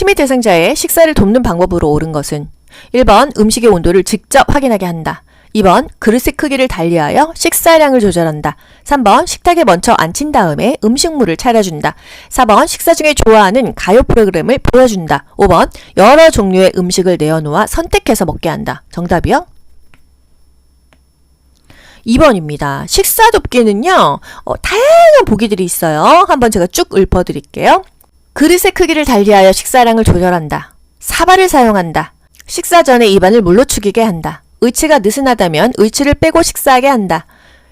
침해 대상자의 식사를 돕는 방법으로 옳은 것은 1번 음식의 온도를 직접 확인하게 한다. 2번 그릇의 크기를 달리하여 식사량을 조절한다. 3번 식탁에 먼저 앉힌 다음에 음식물을 차려준다. 4번 식사 중에 좋아하는 가요 프로그램을 보여준다. 5번 여러 종류의 음식을 내어놓아 선택해서 먹게 한다. 정답이요? 2번입니다. 식사 돕기는요, 다양한 보기들이 있어요. 한번 제가 쭉 읊어드릴게요. 그릇의 크기를 달리하여 식사량을 조절한다. 사발을 사용한다. 식사 전에 입안을 물로 축이게 한다. 의치가 느슨하다면 의치를 빼고 식사하게 한다.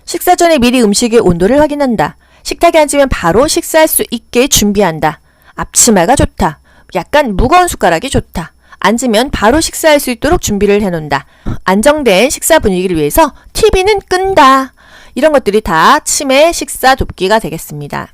식사 전에 미리 음식의 온도를 확인한다. 식탁에 앉으면 바로 식사할 수 있게 준비한다. 앞치마가 좋다. 약간 무거운 숟가락이 좋다. 앉으면 바로 식사할 수 있도록 준비를 해놓는다. 안정된 식사 분위기를 위해서 TV는 끈다. 이런 것들이 다 치매 식사 돕기가 되겠습니다.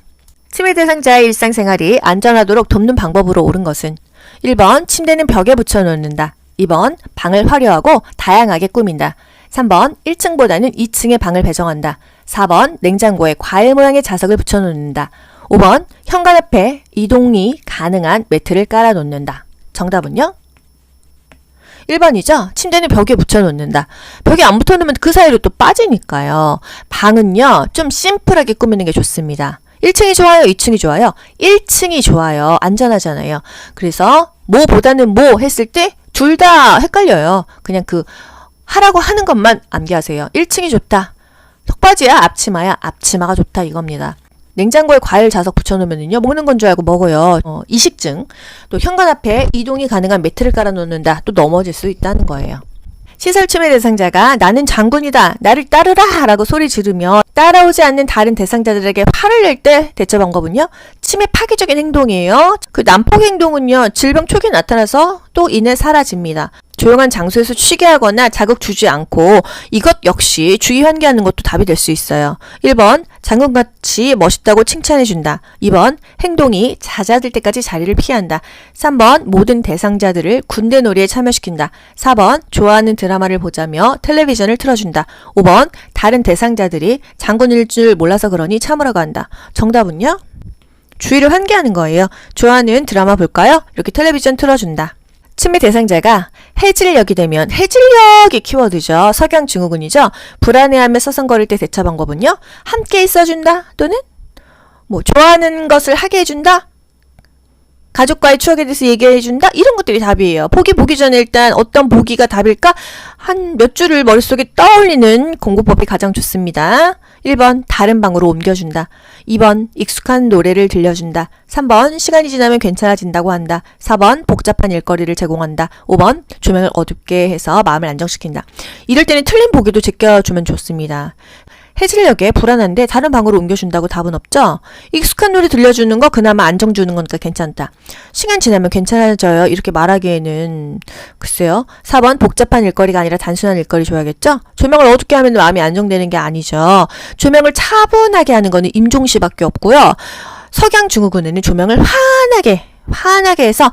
치매 대상자의 일상생활이 안전하도록 돕는 방법으로 옳은 것은 1번 침대는 벽에 붙여놓는다. 2번 방을 화려하고 다양하게 꾸민다. 3번 1층보다는 2층에 방을 배정한다. 4번 냉장고에 과일 모양의 자석을 붙여놓는다. 5번 현관 앞에 이동이 가능한 매트를 깔아놓는다. 정답은요? 1번이죠. 침대는 벽에 붙여놓는다. 벽에 안 붙여놓으면 그 사이로 또 빠지니까요. 방은요, 좀 심플하게 꾸미는 게 좋습니다. 1층이 좋아요? 2층이 좋아요? 1층이 좋아요. 안전하잖아요. 그래서 뭐보다는 뭐 했을 때 둘 다 헷갈려요. 그냥 하라고 하는 것만 암기하세요. 1층이 좋다. 속바지야? 앞치마야? 앞치마가 좋다 이겁니다. 냉장고에 과일 자석 붙여놓으면요, 먹는 건 줄 알고 먹어요. 이식증. 또 현관 앞에 이동이 가능한 매트를 깔아놓는다. 또 넘어질 수 있다는 거예요. 시설 침해 대상자가 나는 장군이다. 나를 따르라 라고 소리 지르며 따라오지 않는 다른 대상자들에게 화를 낼 때 대처 방법은요, 침해 파괴적인 행동이에요. 그 난폭 행동은요, 질병 초기에 나타나서 또 이내 사라집니다. 조용한 장소에서 쉬게 하거나 자극 주지 않고 이것 역시 주의 환기하는 것도 답이 될 수 있어요. 1번 장군같이 멋있다고 칭찬해준다. 2번 행동이 잦아들 때까지 자리를 피한다. 3번 모든 대상자들을 군대 놀이에 참여시킨다. 4번 좋아하는 드라마를 보자며 텔레비전을 틀어준다. 5번 다른 대상자들이 장군일 줄 몰라서 그러니 참으라고 한다. 정답은요? 주의를 환기하는 거예요. 좋아하는 드라마 볼까요? 이렇게 텔레비전 틀어준다. 침해 대상자가 해질녘이 되면, 해질녘이 키워드죠. 석양증후군이죠. 불안해하며 서성거릴 때 대처 방법은요, 함께 있어준다 또는 좋아하는 것을 하게 해준다, 가족과의 추억에 대해서 얘기해준다, 이런 것들이 답이에요. 보기 전에 일단 어떤 보기가 답일까 한 몇 줄을 머릿속에 떠올리는 공부법이 가장 좋습니다. 1번 다른 방으로 옮겨준다. 2번 익숙한 노래를 들려준다. 3번 시간이 지나면 괜찮아진다고 한다. 4번 복잡한 일거리를 제공한다. 5번 조명을 어둡게 해서 마음을 안정시킨다. 이럴 때는 틀린 보기도 제껴주면 좋습니다. 해질녘에 불안한데 다른 방으로 옮겨준다고 답은 없죠? 익숙한 노래 들려주는 거 그나마 안정 주는 거니까 괜찮다. 시간 지나면 괜찮아져요. 이렇게 말하기에는 글쎄요. 4번 복잡한 일거리가 아니라 단순한 일거리 줘야겠죠? 조명을 어둡게 하면 마음이 안정되는 게 아니죠. 조명을 차분하게 하는 거는 임종시밖에 없고요. 석양증후군에는 조명을 환하게 해서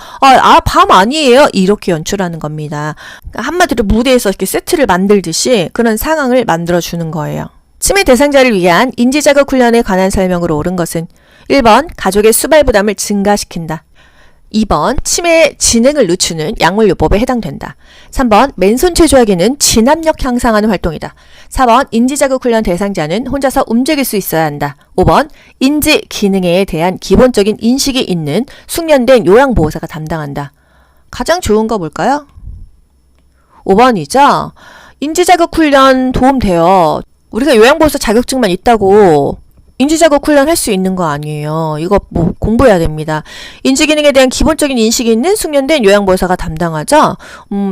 밤 아니에요 이렇게 연출하는 겁니다. 한마디로 무대에서 이렇게 세트를 만들듯이 그런 상황을 만들어주는 거예요. 치매 대상자를 위한 인지자극 훈련에 관한 설명으로 옳은 것은 1번 가족의 수발 부담을 증가시킨다. 2번 치매 진행을 늦추는 약물요법에 해당된다. 3번 맨손 체조하기는 진압력 향상하는 활동이다. 4번 인지자극 훈련 대상자는 혼자서 움직일 수 있어야 한다. 5번 인지 기능에 대한 기본적인 인식이 있는 숙련된 요양보호사가 담당한다. 가장 좋은 거 뭘까요? 5번이죠. 인지자극 훈련 도움돼요. 우리가 요양보호사 자격증만 있다고 인지자극 훈련 할 수 있는 거 아니에요. 이거 공부해야 됩니다. 인지기능에 대한 기본적인 인식이 있는 숙련된 요양보호사가 담당하죠.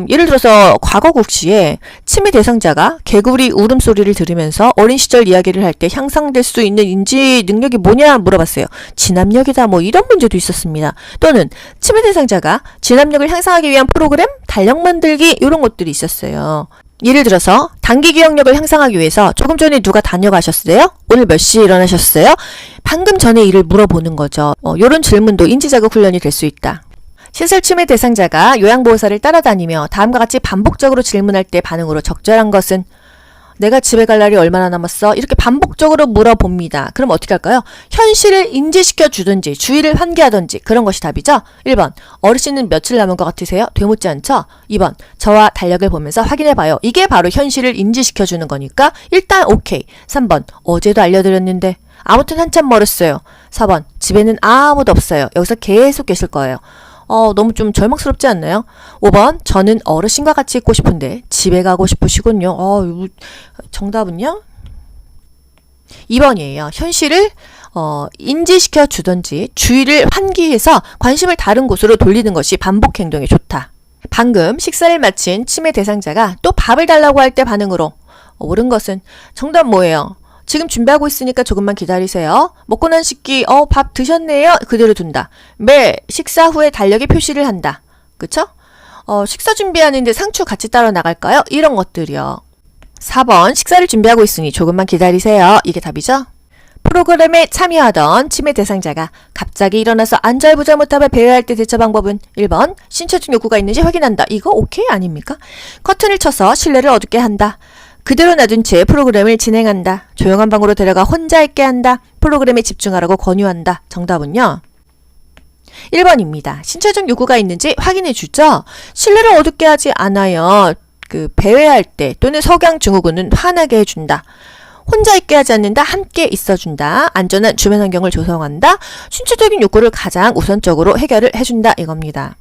예를 들어서 과거국시에 치매 대상자가 개구리 울음소리를 들으면서 어린 시절 이야기를 할 때 향상될 수 있는 인지 능력이 뭐냐 물어봤어요. 진압력이다 이런 문제도 있었습니다. 또는 치매 대상자가 진압력을 향상하기 위한 프로그램, 달력 만들기 이런 것들이 있었어요. 예를 들어서 단기 기억력을 향상하기 위해서 조금 전에 누가 다녀가셨어요? 오늘 몇 시에 일어나셨어요? 방금 전에 일을 물어보는 거죠. 이런 질문도 인지자극 훈련이 될 수 있다. 시설 치매 대상자가 요양보호사를 따라다니며 다음과 같이 반복적으로 질문할 때 반응으로 적절한 것은 내가 집에 갈 날이 얼마나 남았어? 이렇게 반복적으로 물어봅니다. 그럼 어떻게 할까요? 현실을 인지시켜 주든지 주의를 환기하든지 그런 것이 답이죠. 1번 어르신은 며칠 남은 것 같으세요? 되묻지 않죠? 2번 저와 달력을 보면서 확인해봐요. 이게 바로 현실을 인지시켜 주는 거니까 일단 오케이. 3번 어제도 알려드렸는데 아무튼 한참 멀었어요. 4번 집에는 아무도 없어요. 여기서 계속 계실 거예요. 너무 좀 절망스럽지 않나요? 5번 저는 어르신과 같이 있고 싶은데 집에 가고 싶으시군요. 정답은요? 2번이에요. 현실을 인지시켜 주든지 주의를 환기해서 관심을 다른 곳으로 돌리는 것이 반복 행동에 좋다. 방금 식사를 마친 치매 대상자가 또 밥을 달라고 할 때 반응으로 옳은 것은 정답 뭐예요? 지금 준비하고 있으니까 조금만 기다리세요. 먹고 난 식기, 밥 드셨네요. 그대로 둔다. 매 식사 후에 달력에 표시를 한다. 그쵸? 식사 준비하는데 상추 같이 따로 나갈까요? 이런 것들이요. 4번 식사를 준비하고 있으니 조금만 기다리세요. 이게 답이죠? 프로그램에 참여하던 치매 대상자가 갑자기 일어나서 안절부절못하며 배회할 때 대처 방법은 1번 신체적 욕구가 있는지 확인한다. 이거 오케이 아닙니까? 커튼을 쳐서 신뢰를 얻게 한다. 그대로 놔둔 채 프로그램을 진행한다. 조용한 방으로 데려가 혼자 있게 한다. 프로그램에 집중하라고 권유한다. 정답은요? 1번입니다. 신체적 요구가 있는지 확인해 주죠. 신뢰를 얻게 하지 않아요. 배회할 때 또는 석양 증후군은 화나게 해준다. 혼자 있게 하지 않는다. 함께 있어준다. 안전한 주변 환경을 조성한다. 신체적인 욕구를 가장 우선적으로 해결을 해준다. 이겁니다.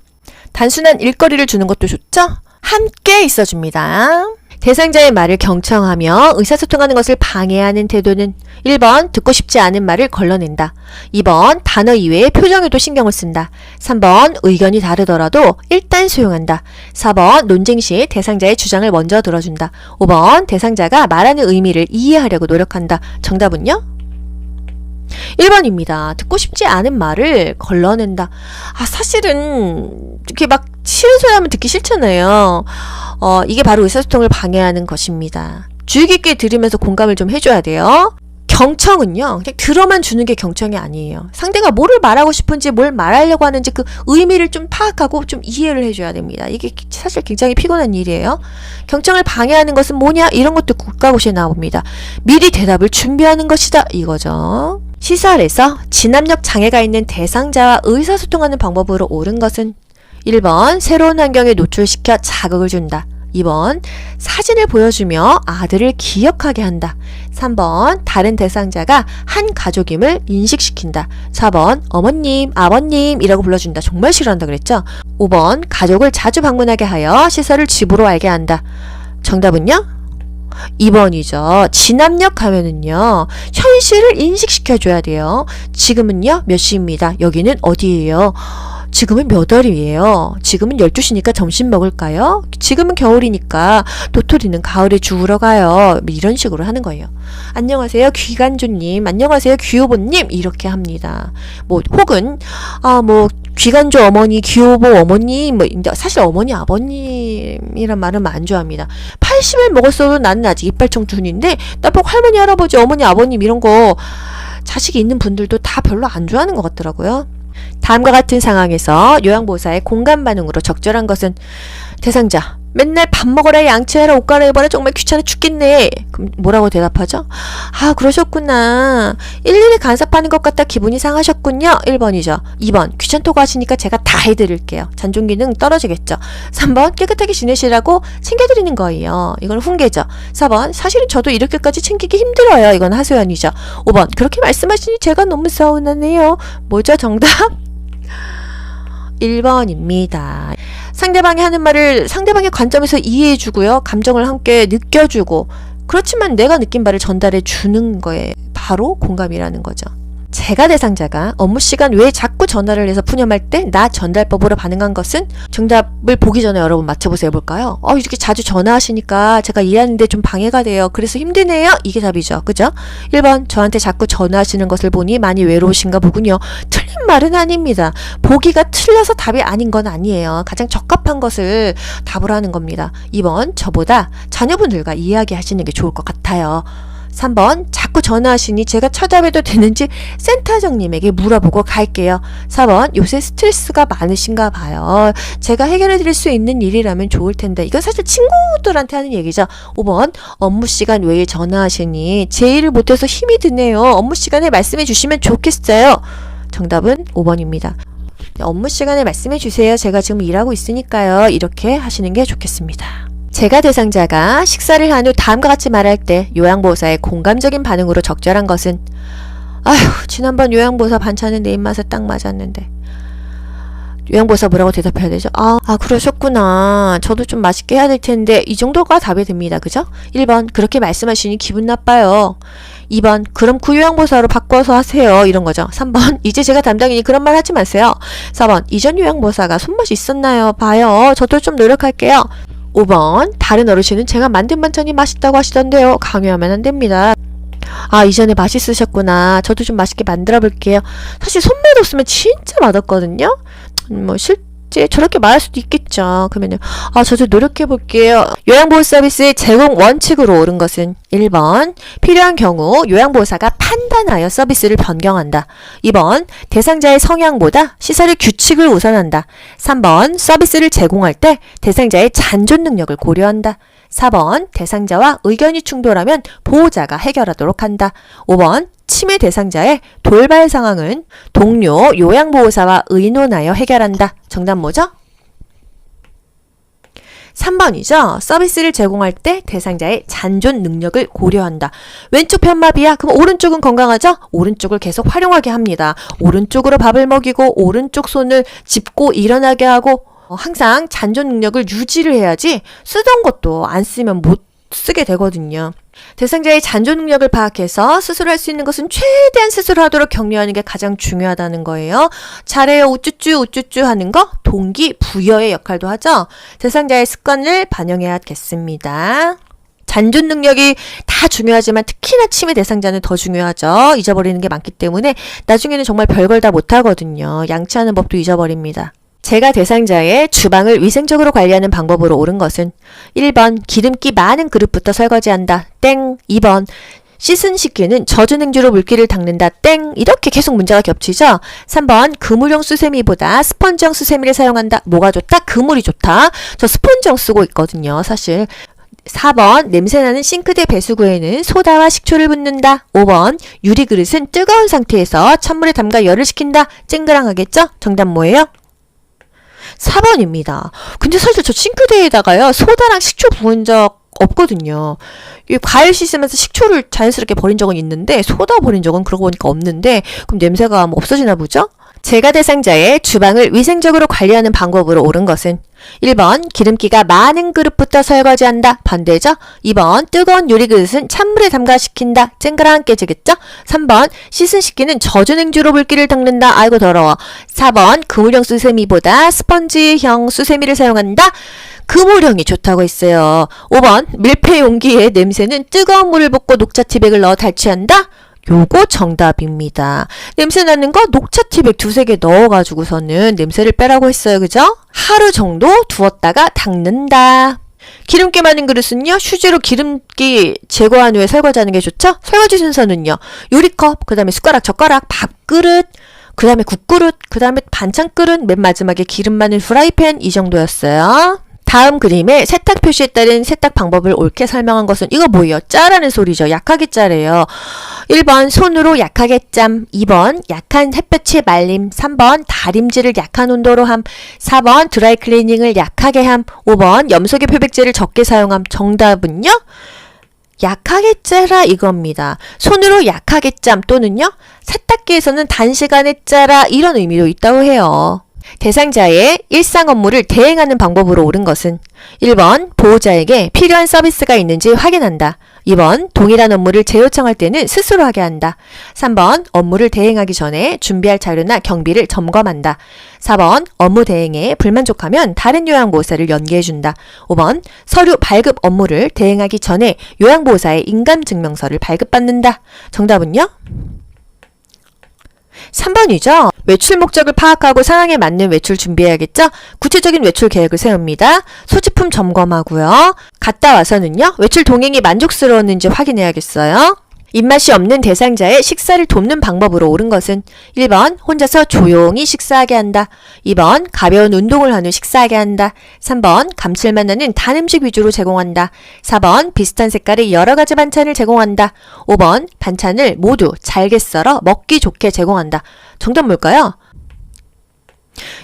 단순한 일거리를 주는 것도 좋죠? 함께 있어줍니다. 대상자의 말을 경청하며 의사소통하는 것을 방해하는 태도는 1번 듣고 싶지 않은 말을 걸러낸다. 2번 단어 이외에 표정에도 신경을 쓴다. 3번 의견이 다르더라도 일단 수용한다. 4번 논쟁 시 대상자의 주장을 먼저 들어준다. 5번 대상자가 말하는 의미를 이해하려고 노력한다. 정답은요? 1번입니다. 듣고 싶지 않은 말을 걸러낸다. 사실은 이렇게 막 싫은 소리 하면 듣기 싫잖아요. 이게 바로 의사소통을 방해하는 것입니다. 주의 깊게 들으면서 공감을 좀 해줘야 돼요. 경청은요, 그냥 들어만 주는 게 경청이 아니에요. 상대가 뭐를 말하고 싶은지, 뭘 말하려고 하는지 그 의미를 좀 파악하고 좀 이해를 해줘야 됩니다. 이게 사실 굉장히 피곤한 일이에요. 경청을 방해하는 것은 뭐냐? 이런 것도 국가고시에 나옵니다. 미리 대답을 준비하는 것이다. 이거죠. 시설에서 진압력 장애가 있는 대상자와 의사소통하는 방법으로 옳은 것은 1번 새로운 환경에 노출시켜 자극을 준다. 2번 사진을 보여주며 아들을 기억하게 한다. 3번 다른 대상자가 한 가족임을 인식시킨다. 4번 어머님, 아버님이라고 불러준다. 정말 싫어한다 그랬죠? 5번 가족을 자주 방문하게 하여 시설을 집으로 알게 한다. 정답은요? 2번이죠. 진압력 하면은요, 현실을 인식시켜줘야 돼요. 지금은요, 몇 시입니다. 여기는 어디예요? 지금은 몇 월이에요? 지금은 12시니까 점심 먹을까요? 지금은 겨울이니까 도토리는 가을에 주우러 가요. 이런 식으로 하는 거예요. 안녕하세요 귀간조님, 안녕하세요 귀호보님, 이렇게 합니다. 혹은 귀간조 어머니, 귀호보 어머님, 사실 어머니 아버님이란 말은 안 좋아합니다. 80을 먹었어도 나는 아직 이빨 청춘인데 나 꼭 할머니 할아버지 어머니 아버님 이런 거 자식이 있는 분들도 다 별로 안 좋아하는 것 같더라고요. 다음과 같은 상황에서 요양보호사의 공감 반응으로 적절한 것은 대상자 맨날 밥 먹어라 양치하라 옷 갈아입어라 정말 귀찮아 죽겠네. 그럼 뭐라고 대답하죠? 그러셨구나. 일일이 간섭하는 것 같다 기분이 상하셨군요. 1번이죠. 2번 귀찮다고 하시니까 제가 다 해드릴게요. 잔존 기능 떨어지겠죠. 3번 깨끗하게 지내시라고 챙겨드리는 거예요. 이건 훈계죠. 4번 사실은 저도 이렇게까지 챙기기 힘들어요. 이건 하소연이죠. 5번 그렇게 말씀하시니 제가 너무 서운하네요. 뭐죠 정답? 1번입니다. 상대방이 하는 말을 상대방의 관점에서 이해해주고요. 감정을 함께 느껴주고, 그렇지만 내가 느낀 바를 전달해 주는 거에 바로 공감이라는 거죠. 제가 대상자가 업무 시간 외에 자꾸 전화를 해서 푸념할 때 나 전달법으로 반응한 것은 정답을 보기 전에 여러분 맞춰보세요. 볼까요? 이렇게 자주 전화하시니까 제가 일하는데 좀 방해가 돼요. 그래서 힘드네요. 이게 답이죠. 그죠? 1번 저한테 자꾸 전화하시는 것을 보니 많이 외로우신가 보군요. 틀린 말은 아닙니다. 보기가 틀려서 답이 아닌 건 아니에요. 가장 적합한 것을 답을 하는 겁니다. 2번 저보다 자녀분들과 이야기하시는 게 좋을 것 같아요. 3번 자꾸 전화하시니 제가 쳐다봐도 되는지 센터장님에게 물어보고 갈게요. 4번 요새 스트레스가 많으신가 봐요. 제가 해결해 드릴 수 있는 일이라면 좋을 텐데. 이건 사실 친구들한테 하는 얘기죠. 5번 업무 시간 외에 전화하시니 제 일을 못해서 힘이 드네요. 업무 시간에 말씀해 주시면 좋겠어요. 정답은 5번입니다. 업무 시간에 말씀해 주세요. 제가 지금 일하고 있으니까요. 이렇게 하시는 게 좋겠습니다. 제가 대상자가 식사를 한 후 다음과 같이 말할 때 요양보호사의 공감적인 반응으로 적절한 것은 아휴 지난번 요양보호사 반찬은 내 입맛에 딱 맞았는데. 요양보호사 뭐라고 대답해야 되죠? 그러셨구나. 저도 좀 맛있게 해야 될 텐데. 이 정도가 답이 됩니다. 그죠? 1번 그렇게 말씀하시니 기분 나빠요. 2번 그럼 그 요양보호사로 바꿔서 하세요. 이런 거죠. 3번 이제 제가 담당이니 그런 말 하지 마세요. 4번 이전 요양보호사가 손맛이 있었나요? 봐요. 저도 좀 노력할게요. 5번 다른 어르신은 제가 만든 반찬이 맛있다고 하시던데요. 강요하면 안 됩니다. 이전에 맛있으셨구나. 저도 좀 맛있게 만들어 볼게요. 사실 손맛 없으면 진짜 맛없거든요. 실제 저렇게 말할 수도 있겠죠. 그러면은 저도 노력해 볼게요. 요양보호 서비스 제공 원칙으로 옳은 것은 1번 필요한 경우 요양보호사가 판단하여 서비스를 변경한다. 2번 대상자의 성향보다 시설의 규칙을 우선한다. 3번 서비스를 제공할 때 대상자의 잔존 능력을 고려한다. 4번 대상자와 의견이 충돌하면 보호자가 해결하도록 한다. 5번 치매 대상자의 돌발 상황은 동료 요양보호사와 의논하여 해결한다. 정답 뭐죠? 3번이죠. 서비스를 제공할 때 대상자의 잔존 능력을 고려한다. 왼쪽 편마비야? 그럼 오른쪽은 건강하죠? 오른쪽을 계속 활용하게 합니다. 오른쪽으로 밥을 먹이고 오른쪽 손을 짚고 일어나게 하고 항상 잔존 능력을 유지를 해야지 쓰던 것도 안 쓰면 못 쓰게 되거든요. 대상자의 잔존 능력을 파악해서 스스로 할 수 있는 것은 최대한 스스로 하도록 격려하는 게 가장 중요하다는 거예요. 잘해요 우쭈쭈 우쭈쭈 하는 거 동기부여의 역할도 하죠. 대상자의 습관을 반영해야겠습니다. 잔존 능력이 다 중요하지만 특히나 치매 대상자는 더 중요하죠. 잊어버리는 게 많기 때문에 나중에는 정말 별걸 다 못하거든요. 양치하는 법도 잊어버립니다. 제가 대상자의 주방을 위생적으로 관리하는 방법으로 옳은 것은 1번 기름기 많은 그릇부터 설거지한다. 땡. 2번 씻은 식기는 젖은 행주로 물기를 닦는다. 땡. 이렇게 계속 문제가 겹치죠. 3번 그물용 수세미보다 스펀지형 수세미를 사용한다. 뭐가 좋다? 그물이 좋다. 저 스펀지형 쓰고 있거든요. 사실. 4번 냄새나는 싱크대 배수구에는 소다와 식초를 붓는다. 5번 유리그릇은 뜨거운 상태에서 찬물에 담가 열을 식힌다. 쨍그랑하겠죠? 정답 뭐예요? 4번입니다. 근데 사실 저 싱크대에다가요 소다랑 식초 부은 적 없거든요. 과일 씻으면서 식초를 자연스럽게 버린 적은 있는데 소다 버린 적은 그러고 보니까 없는데 그럼 냄새가 없어지나 보죠? 제가 대상자의 주방을 위생적으로 관리하는 방법으로 옳은 것은 1번 기름기가 많은 그릇부터 설거지한다. 반대죠? 2번 뜨거운 요리그릇은 찬물에 담가 식힌다. 쨍그랑 깨지겠죠? 3번 씻은 식기는 젖은 행주로 물기를 닦는다. 아이고 더러워. 4번 그물형 수세미보다 스펀지형 수세미를 사용한다. 그물형이 좋다고 했어요. 5번 밀폐 용기의 냄새는 뜨거운 물을 붓고 녹차티백을 넣어 탈취한다. 요거 정답입니다. 냄새 나는 거 녹차티백 2-3개 넣어가지고서는 냄새를 빼라고 했어요. 그죠? 하루 정도 두었다가 닦는다. 기름기 많은 그릇은요. 휴지로 기름기 제거한 후에 설거지하는 게 좋죠? 설거지 순서는요. 요리컵, 그 다음에 숟가락, 젓가락, 밥그릇, 그 다음에 국그릇, 그 다음에 반찬그릇, 맨 마지막에 기름 많은 프라이팬 이 정도였어요. 다음 그림에 세탁 표시에 따른 세탁 방법을 옳게 설명한 것은 이거 뭐예요? 짜라는 소리죠. 약하게 짜래요. 1번 손으로 약하게 짬, 2번 약한 햇볕에 말림, 3번 다림질을 약한 온도로 함, 4번 드라이 클리닝을 약하게 함, 5번 염소계 표백제를 적게 사용함. 정답은요? 약하게 짜라 이겁니다. 손으로 약하게 짬 또는요 세탁기에서는 단시간에 짜라 이런 의미도 있다고 해요. 대상자의 일상 업무를 대행하는 방법으로 옳은 것은 1번 보호자에게 필요한 서비스가 있는지 확인한다. 2번 동일한 업무를 재요청할 때는 스스로 하게 한다. 3번 업무를 대행하기 전에 준비할 자료나 경비를 점검한다. 4번 업무 대행에 불만족하면 다른 요양보호사를 연계해준다. 5번 서류 발급 업무를 대행하기 전에 요양보호사의 인감증명서를 발급받는다. 정답은요? 3번이죠. 외출 목적을 파악하고 상황에 맞는 외출 준비해야겠죠? 구체적인 외출 계획을 세웁니다. 소지품 점검하고요. 갔다 와서는요. 외출 동행이 만족스러웠는지 확인해야겠어요. 입맛이 없는 대상자의 식사를 돕는 방법으로 옳은 것은 1번 혼자서 조용히 식사하게 한다. 2번 가벼운 운동을 한 후 식사하게 한다. 3번 감칠맛 나는 단 음식 위주로 제공한다. 4번 비슷한 색깔의 여러 가지 반찬을 제공한다. 5번 반찬을 모두 잘게 썰어 먹기 좋게 제공한다. 정답 뭘까요?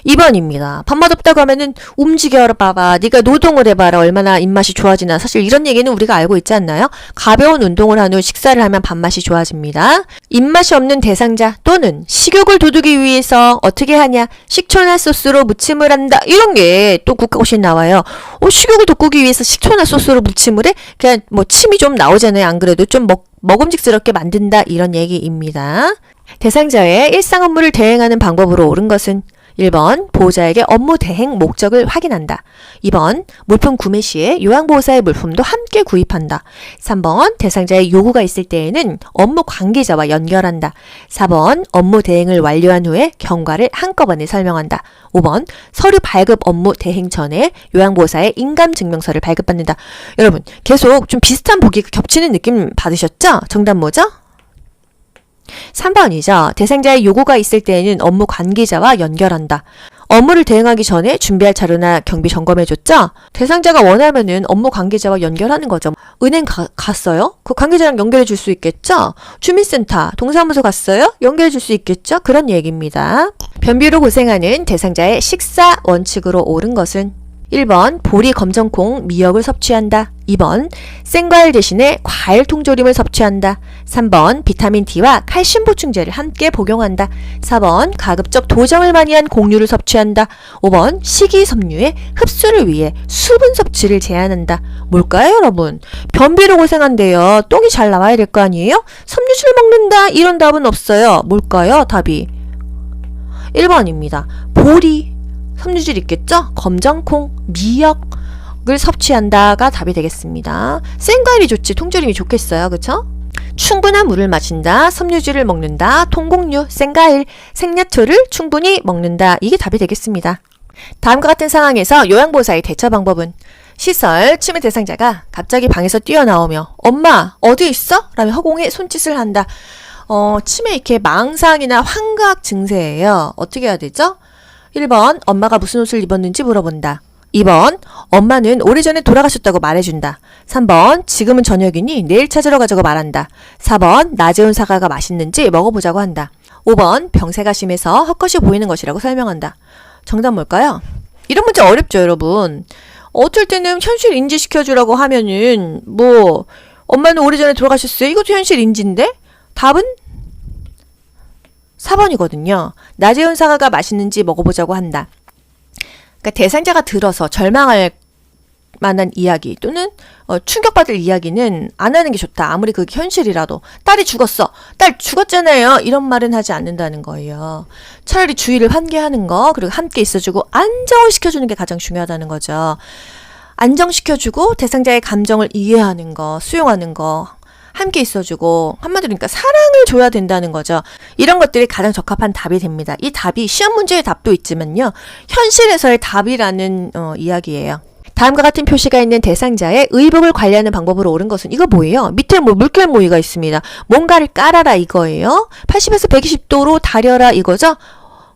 2번입니다. 밥맛 없다고 하면은 움직여라 봐봐. 네가 노동을 해봐라. 얼마나 입맛이 좋아지나. 사실 이런 얘기는 우리가 알고 있지 않나요? 가벼운 운동을 한 후 식사를 하면 밥맛이 좋아집니다. 입맛이 없는 대상자 또는 식욕을 돋우기 위해서 어떻게 하냐. 식초나 소스로 무침을 한다. 이런 게 또 국가고시에 나와요. 식욕을 돋구기 위해서 식초나 소스로 무침을 해? 그냥 뭐 침이 좀 나오잖아요. 안 그래도 좀 먹음직스럽게 만든다. 이런 얘기입니다. 대상자의 일상 업무를 대행하는 방법으로 옳은 것은 1번 보호자에게 업무 대행 목적을 확인한다. 2번 물품 구매 시에 요양보호사의 물품도 함께 구입한다. 3번 대상자의 요구가 있을 때에는 업무 관계자와 연결한다. 4번 업무 대행을 완료한 후에 경과를 한꺼번에 설명한다. 5번 서류 발급 업무 대행 전에 요양보호사의 인감증명서를 발급받는다. 여러분 계속 좀 비슷한 보기가 겹치는 느낌 받으셨죠? 정답 뭐죠? 3번이죠. 대상자의 요구가 있을 때에는 업무 관계자와 연결한다. 업무를 대행하기 전에 준비할 자료나 경비 점검해줬죠? 대상자가 원하면은 업무 관계자와 연결하는 거죠. 은행 갔어요? 그 관계자랑 연결해 줄 수 있겠죠? 주민센터, 동사무소 갔어요? 연결해 줄 수 있겠죠? 그런 얘기입니다. 변비로 고생하는 대상자의 식사 원칙으로 옳은 것은 1번 보리, 검정콩, 미역을 섭취한다. 2번 생과일 대신에 과일 통조림을 섭취한다. 3번 비타민 D와 칼슘 보충제를 함께 복용한다. 4번 가급적 도정을 많이 한 곡류를 섭취한다. 5번 식이섬유의 흡수를 위해 수분 섭취를 제한한다. 뭘까요, 여러분? 변비로 고생한대요. 똥이 잘 나와야 될 거 아니에요? 섬유질 먹는다. 이런 답은 없어요. 뭘까요, 답이? 1번입니다. 보리, 섬유질 있겠죠? 검정콩, 미역을 섭취한다가 답이 되겠습니다. 생과일이 좋지 통조림이 좋겠어요. 그쵸? 충분한 물을 마신다, 섬유질을 먹는다, 통곡류, 생과일, 생야초를 충분히 먹는다. 이게 답이 되겠습니다. 다음과 같은 상황에서 요양보호사의 대처 방법은 시설 치매 대상자가 갑자기 방에서 뛰어나오며 엄마 어디 있어? 라며 허공에 손짓을 한다. 치매 이렇게 망상이나 환각 증세예요. 어떻게 해야 되죠? 1번 엄마가 무슨 옷을 입었는지 물어본다. 2번 엄마는 오래전에 돌아가셨다고 말해준다. 3번 지금은 저녁이니 내일 찾으러 가자고 말한다. 4번 낮에 온 사과가 맛있는지 먹어보자고 한다. 5번 병세가 심해서 헛것이 보이는 것이라고 설명한다. 정답 뭘까요? 이런 문제 어렵죠, 여러분. 어쩔 때는 현실 인지시켜주라고 하면은 뭐 엄마는 오래전에 돌아가셨어요. 이것도 현실 인지인데 답은 4번이거든요. 낮에 온 사과가 맛있는지 먹어보자고 한다. 그러니까 대상자가 들어서 절망할 만한 이야기 또는 충격받을 이야기는 안 하는 게 좋다. 아무리 그게 현실이라도. 딸이 죽었어. 딸 죽었잖아요. 이런 말은 하지 않는다는 거예요. 차라리 주의를 환기하는 거 그리고 함께 있어주고 안정을 시켜주는 게 가장 중요하다는 거죠. 안정시켜주고 대상자의 감정을 이해하는 거, 수용하는 거, 함께 있어주고 한마디로 그러니까 사랑을 줘야 된다는 거죠. 이런 것들이 가장 적합한 답이 됩니다. 이 답이 시험 문제의 답도 있지만요. 현실에서의 답이라는 이야기예요. 다음과 같은 표시가 있는 대상자의 의복을 관리하는 방법으로 옳은 것은 이거 뭐예요? 밑에 물결 모이가 있습니다. 뭔가를 깔아라 이거예요. 80에서 120도로 다려라 이거죠.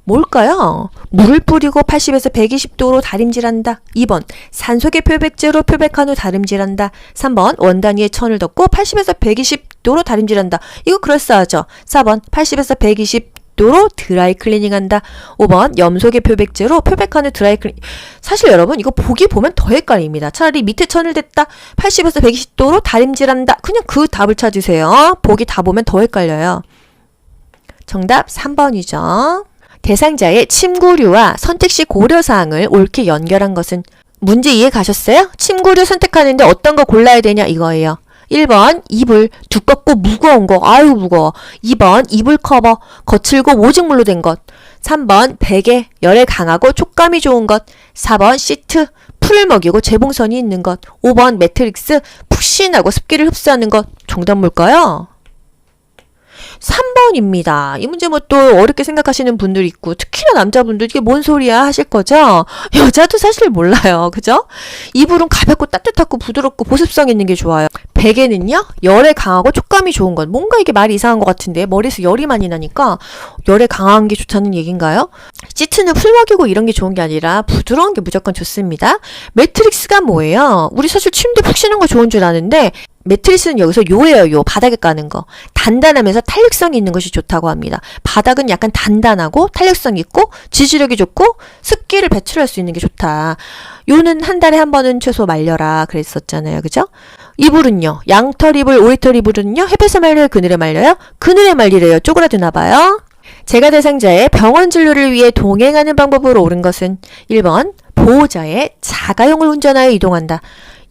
뭘까요? 물을 뿌리고 80에서 120도로 다림질한다. 2번 산소계 표백제로 표백한 후 다림질한다. 3번 원단위에 천을 덮고 80에서 120도로 다림질한다. 이거 그럴싸하죠. 4번 80에서 120도로 드라이 클리닝한다. 5번 염소계 표백제로 표백한 후 드라이 클리닝. 사실 여러분 이거 보기 보면 더 헷갈립니다. 차라리 밑에 천을 댔다 80에서 120도로 다림질한다. 그냥 그 답을 찾으세요. 보기 다 보면 더 헷갈려요. 정답 3번이죠. 대상자의 침구류와 선택시 고려사항을 옳게 연결한 것은 문제 이해 가셨어요? 침구류 선택하는데 어떤 거 골라야 되냐 이거예요. 1번 이불 두껍고 무거운 거 아유 무거워. 2번 이불 커버 거칠고 오직물로 된 것. 3번 베개 열에 강하고 촉감이 좋은 것. 4번 시트 풀을 먹이고 재봉선이 있는 것. 5번 매트릭스 푹신하고 습기를 흡수하는 것. 정답 뭘까요? 3번입니다. 이 문제 뭐 또 어렵게 생각하시는 분들 있고 특히나 남자분들 이게 뭔 소리야 하실 거죠? 여자도 사실 몰라요. 그죠? 이불은 가볍고 따뜻하고 부드럽고 보습성 있는 게 좋아요. 베개는요. 열에 강하고 촉감이 좋은 건 뭔가 이게 말이 이상한 것 같은데 머리에서 열이 많이 나니까 열에 강한 게 좋다는 얘기인가요? 시트는 풀 먹이고 이런 게 좋은 게 아니라 부드러운 게 무조건 좋습니다. 매트릭스가 뭐예요? 우리 사실 침대 푹 쉬는 거 좋은 줄 아는데 매트리스는 여기서 요예요. 요 바닥에 까는 거. 단단하면서 탄력성이 있는 것이 좋다고 합니다. 바닥은 약간 단단하고 탄력성 있고 지지력이 좋고 습기를 배출할 수 있는 게 좋다. 요는 한 달에 한 번은 최소 말려라 그랬었잖아요. 그죠? 이불은요. 양털 이불, 오리털 이불은요. 햇볕에 말려요? 그늘에 말려요? 그늘에 말리래요. 쪼그라드나 봐요. 제가 대상자의 병원 진료를 위해 동행하는 방법으로 옳은 것은 1번 보호자의 자가용을 운전하여 이동한다.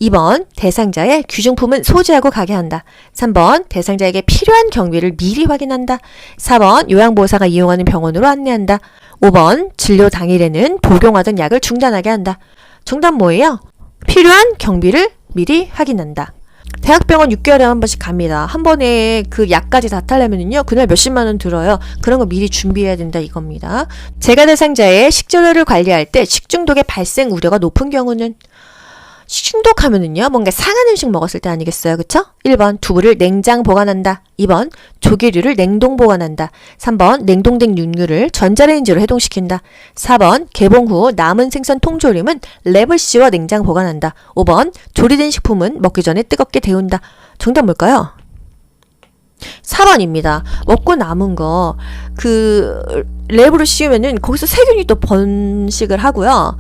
2번 대상자의 귀중품은 소지하고 가게 한다. 3번 대상자에게 필요한 경비를 미리 확인한다. 4번 요양보호사가 이용하는 병원으로 안내한다. 5번 진료 당일에는 복용하던 약을 중단하게 한다. 정답 뭐예요? 필요한 경비를 미리 확인한다. 대학병원 6개월에 한 번씩 갑니다. 한 번에 그 약까지 다 타려면요 그날 몇십만 원 들어요. 그런 거 미리 준비해야 된다 이겁니다. 제가 대상자의 식재료를 관리할 때 식중독의 발생 우려가 높은 경우는 식중독하면은요 뭔가 상한 음식 먹었을 때 아니겠어요? 그쵸? 1번 두부를 냉장 보관한다. 2번 조개류를 냉동 보관한다. 3번 냉동된 육류를 전자레인지로 해동시킨다. 4번 개봉 후 남은 생선 통조림은 랩을 씌워 냉장 보관한다. 5번 조리된 식품은 먹기 전에 뜨겁게 데운다. 정답 뭘까요? 4번입니다. 먹고 남은 거 랩으로 씌우면은 거기서 세균이 또 번식을 하고요.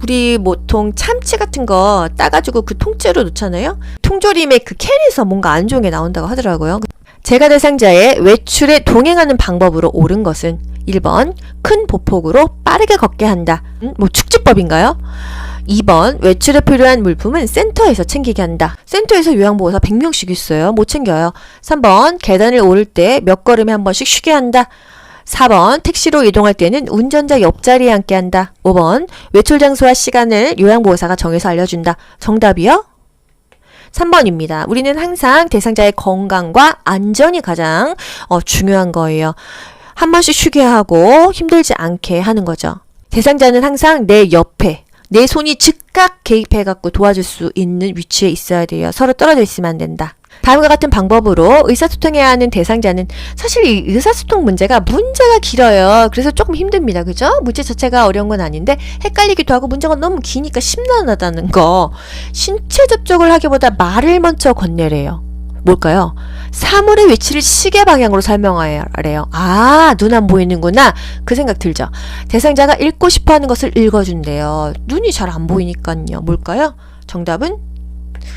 우리 보통 참치 같은 거 따가지고 그 통째로 넣잖아요. 통조림에 그 캔에서 뭔가 안 좋은 게 나온다고 하더라고요. 제가 대상자의 외출에 동행하는 방법으로 옳은 것은 1번 큰 보폭으로 빠르게 걷게 한다. 뭐 축지법인가요? 2번 외출에 필요한 물품은 센터에서 챙기게 한다. 센터에서 요양보호사 100명씩 있어요. 못 챙겨요. 3번 계단을 오를 때 몇 걸음에 한 번씩 쉬게 한다. 4번 택시로 이동할 때는 운전자 옆자리에 앉게 한다. 5번 외출 장소와 시간을 요양보호사가 정해서 알려준다. 정답이요? 3번입니다. 우리는 항상 대상자의 건강과 안전이 가장 중요한 거예요. 한 번씩 쉬게 하고 힘들지 않게 하는 거죠. 대상자는 항상 내 옆에 내 손이 즉각 개입해갖고 도와줄 수 있는 위치에 있어야 돼요. 서로 떨어져 있으면 안 된다. 다음과 같은 방법으로 의사소통해야 하는 대상자는 사실 이 의사소통 문제가 길어요. 그래서 조금 힘듭니다. 그죠? 문제 자체가 어려운 건 아닌데 헷갈리기도 하고 문제가 너무 기니까 심란하다는 거. 신체 접촉을 하기보다 말을 먼저 건네래요. 뭘까요? 사물의 위치를 시계 방향으로 설명하래요. 아, 눈 안 보이는구나. 그 생각 들죠? 대상자가 읽고 싶어하는 것을 읽어준대요. 눈이 잘 안 보이니까요. 뭘까요? 정답은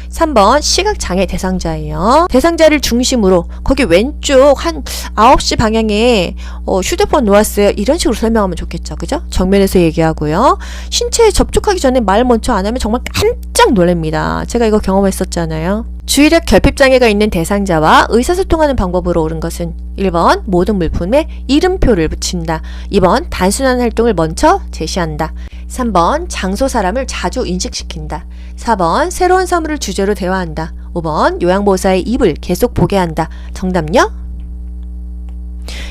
3번 시각장애 대상자예요. 대상자를 중심으로 거기 왼쪽 한 9시 방향에 휴대폰 놓았어요. 이런 식으로 설명하면 좋겠죠. 그죠? 정면에서 얘기하고요. 신체에 접촉하기 전에 말 먼저 안 하면 정말 깜짝 놀랍니다. 제가 이거 경험했었잖아요. 주의력 결핍장애가 있는 대상자와 의사소통하는 방법으로 옳은 것은 1번 모든 물품에 이름표를 붙인다. 2번 단순한 활동을 먼저 제시한다. 3번 장소 사람을 자주 인식시킨다. 4번 새로운 사물을 주제로 대화한다. 5번 요양보호사의 입을 계속 보게 한다. 정답요?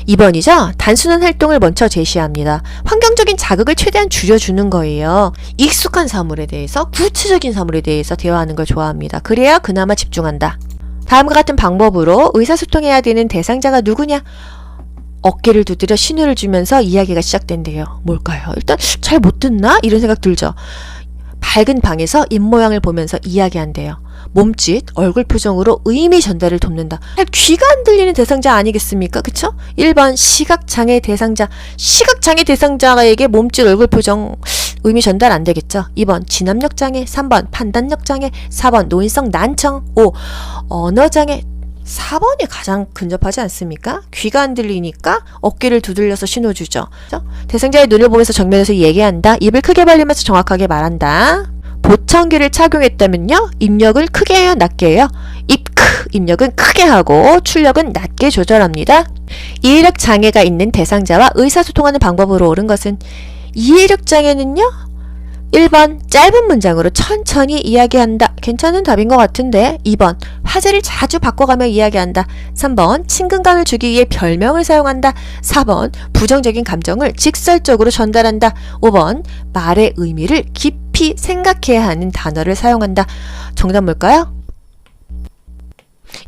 2번이죠. 단순한 활동을 먼저 제시합니다. 환경적인 자극을 최대한 줄여주는 거예요. 익숙한 사물에 대해서 구체적인 사물에 대해서 대화하는 걸 좋아합니다. 그래야 그나마 집중한다. 다음과 같은 방법으로 의사소통해야 되는 대상자가 누구냐? 어깨를 두드려 신호를 주면서 이야기가 시작된대요. 뭘까요? 일단 잘 못 듣나? 이런 생각 들죠. 밝은 방에서 입모양을 보면서 이야기한대요. 몸짓, 얼굴 표정으로 의미 전달을 돕는다. 귀가 안 들리는 대상자 아니겠습니까? 그쵸? 1번 시각장애 대상자. 시각장애 대상자에게 몸짓, 얼굴 표정 의미 전달 안 되겠죠? 2번 진압력장애, 3번 판단력장애, 4번 노인성 난청, 5 언어장애. 4번이 가장 근접하지 않습니까? 귀가 안 들리니까 어깨를 두들려서 신호 주죠. 대상자의 눈을 보면서 정면에서 얘기한다. 입을 크게 벌리면서 정확하게 말한다. 보청기를 착용했다면요. 입력을 크게 해요? 낮게 해요? 입력은 크게 하고 출력은 낮게 조절합니다. 이해력 장애가 있는 대상자와 의사소통하는 방법으로 옳은 것은 이해력 장애는요. 1번 짧은 문장으로 천천히 이야기한다. 괜찮은 답인 것 같은데. 2번 화제를 자주 바꿔가며 이야기한다. 3번 친근감을 주기 위해 별명을 사용한다. 4번 부정적인 감정을 직설적으로 전달한다. 5번 말의 의미를 깊이 생각해야 하는 단어를 사용한다. 정답 뭘까요?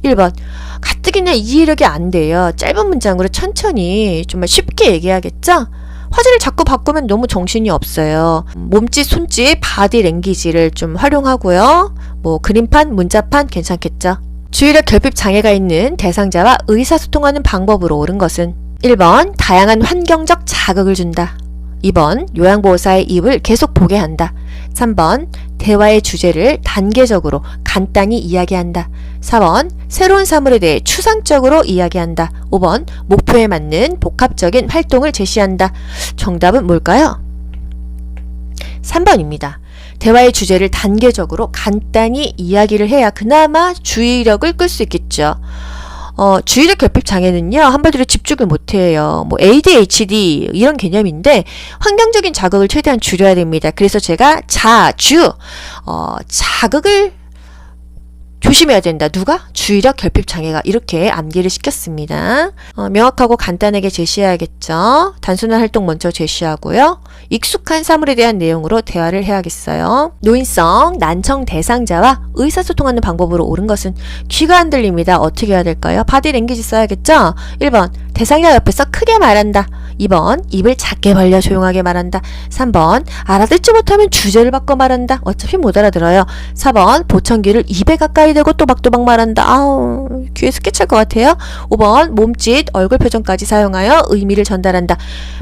1번 가뜩이나 이해력이 안 돼요. 짧은 문장으로 천천히 정말 쉽게 얘기하겠죠? 화제를 자꾸 바꾸면 너무 정신이 없어요. 몸짓, 손짓, 바디 랭귀지를 좀 활용하고요. 뭐 그림판, 문자판 괜찮겠죠? 주의력 결핍 장애가 있는 대상자와 의사소통하는 방법으로 옳은 것은 1번 다양한 환경적 자극을 준다. 2번 요양보호사의 입을 계속 보게 한다. 3번 대화의 주제를 단계적으로 간단히 이야기한다. 4번 새로운 사물에 대해 추상적으로 이야기한다. 5번 목표에 맞는 복합적인 활동을 제시한다. 정답은 뭘까요? 3번입니다. 대화의 주제를 단계적으로 간단히 이야기를 해야 그나마 주의력을 끌 수 있겠죠. 주의력 결핍 장애는요, 한마디로 집중을 못해요. 뭐 ADHD 이런 개념인데 환경적인 자극을 최대한 줄여야 됩니다. 그래서 제가 자극을 조심해야 된다. 누가? 주의력 결핍 장애가 이렇게 암기를 시켰습니다. 명확하고 간단하게 제시해야겠죠. 단순한 활동 먼저 제시하고요. 익숙한 사물에 대한 내용으로 대화를 해야겠어요. 노인성 난청 대상자와 의사소통하는 방법으로 옳은 것은 귀가 안 들립니다. 어떻게 해야 될까요? 바디 랭귀지 써야겠죠? 1번 대상자 옆에서 크게 말한다. 2번 입을 작게 벌려 조용하게 말한다. 3번 알아듣지 못하면 주제를 바꿔 말한다. 어차피 못 알아들어요. 4번 보청기를 입에 가까이 대고 또박또박 말한다. 아우 귀에 스케치할 것 같아요. 5번 몸짓, 얼굴 표정까지 사용하여 의미를 전달한다.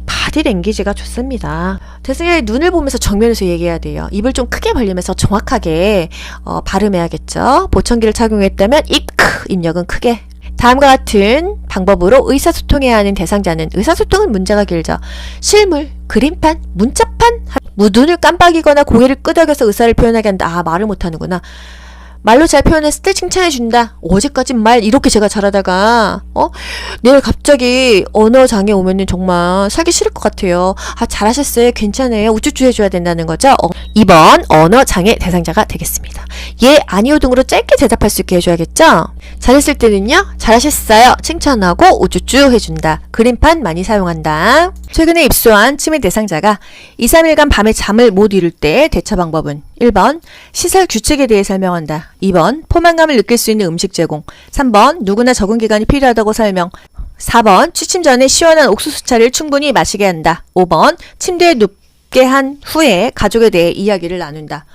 바디 랭귀지가 좋습니다. 대상자의 눈을 보면서 정면에서 얘기해야 돼요. 입을 좀 크게 벌리면서 정확하게 발음해야겠죠. 보청기를 착용했다면 입력은 크게. 다음과 같은 방법으로 의사소통해야 하는 대상자는 의사소통은 문제가 길죠. 실물, 그림판, 문자판, 눈을 깜빡이거나 고개를 끄덕여서 의사를 표현하게 한다. 아, 말을 못하는구나. 말로 잘 표현했을 때 칭찬해준다. 어제까진 말 이렇게 제가 잘하다가 내일 갑자기 언어장애 오면은 정말 살기 싫을 것 같아요. 아 잘하셨어요. 괜찮아요. 우쭈쭈 해줘야 된다는 거죠. 2번 언어장애 대상자가 되겠습니다. 예, 아니요 등으로 짧게 대답할 수 있게 해줘야겠죠. 잘했을 때는요. 잘하셨어요. 칭찬하고 우쭈쭈 해준다. 그림판 많이 사용한다. 최근에 입소한 치매 대상자가 2, 3일간 밤에 잠을 못 이룰 때 대처 방법은 1번 시설 규칙에 대해 설명한다. 2번 포만감을 느낄 수 있는 음식 제공. 3번 누구나 적응 기간이 필요하다고 설명. 4번 취침 전에 시원한 옥수수차를 충분히 마시게 한다. 5번 침대에 눕게 한 후에 가족에 대해 이야기를 나눈다.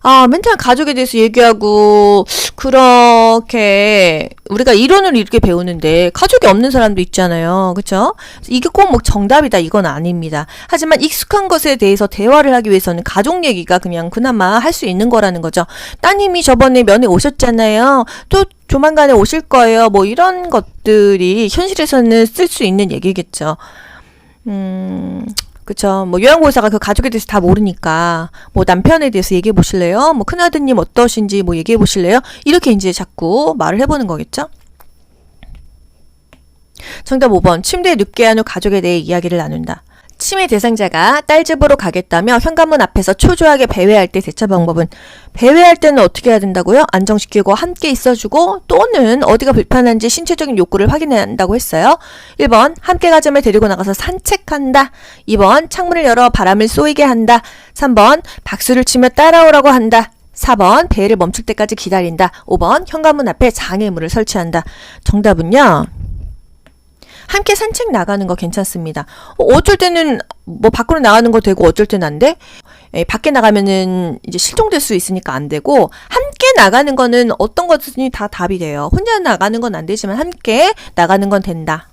아, 맨날 가족에 대해서 얘기하고, 그렇게, 우리가 이론을 이렇게 배우는데, 가족이 없는 사람도 있잖아요. 그쵸? 이게 꼭 뭐 정답이다, 이건 아닙니다. 하지만 익숙한 것에 대해서 대화를 하기 위해서는 가족 얘기가 그냥 그나마 할 수 있는 거라는 거죠. 따님이 저번에 면회 오셨잖아요. 또 조만간에 오실 거예요. 뭐 이런 것들이 현실에서는 쓸 수 있는 얘기겠죠. 그쵸. 뭐 요양보호사가 그 가족에 대해서 다 모르니까 뭐 남편에 대해서 얘기해 보실래요? 뭐 큰아드님 어떠신지 뭐 얘기해 보실래요? 이렇게 이제 자꾸 말을 해보는 거겠죠. 정답 5번 침대에 눕게 한 후 가족에 대해 이야기를 나눈다. 치매 대상자가 딸 집으로 가겠다며 현관문 앞에서 초조하게 배회할 때 대처 방법은 배회할 때는 어떻게 해야 된다고요? 안정시키고 함께 있어주고 또는 어디가 불편한지 신체적인 욕구를 확인해야 한다고 했어요. 1번 함께 가자며 데리고 나가서 산책한다. 2번 창문을 열어 바람을 쏘이게 한다. 3번 박수를 치며 따라오라고 한다. 4번 배를 멈출 때까지 기다린다. 5번 현관문 앞에 장애물을 설치한다. 정답은요. 함께 산책 나가는 거 괜찮습니다. 어쩔 때는 뭐 밖으로 나가는 거 되고 어쩔 때는 안 돼? 밖에 나가면은 이제 실종될 수 있으니까 안 되고 함께 나가는 거는 어떤 것이든 다 답이 돼요. 혼자 나가는 건 안 되지만 함께 나가는 건 된다.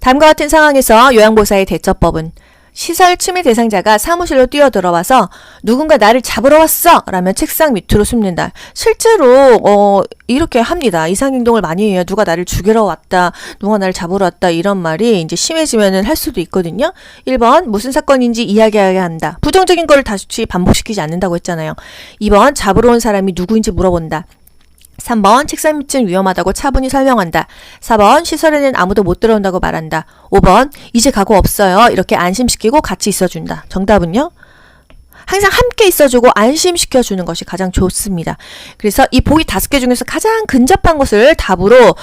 다음과 같은 상황에서 요양보호사의 대처법은 시설 치매 대상자가 사무실로 뛰어들어와서 누군가 나를 잡으러 왔어! 라며 책상 밑으로 숨는다. 실제로 이렇게 합니다. 이상행동을 많이 해요. 누가 나를 죽이러 왔다. 누가 나를 잡으러 왔다. 이런 말이 이제 심해지면 할 수도 있거든요. 1번 무슨 사건인지 이야기하게 한다. 부정적인 걸 다시 반복시키지 않는다고 했잖아요. 2번 잡으러 온 사람이 누구인지 물어본다. 3번 책상 밑은 위험하다고 차분히 설명한다. 4번 시설에는 아무도 못 들어온다고 말한다. 5번 이제 가고 없어요. 이렇게 안심시키고 같이 있어준다. 정답은요? 항상 함께 있어주고 안심시켜주는 것이 가장 좋습니다. 그래서 이 보기 5개 중에서 가장 근접한 것을 답으로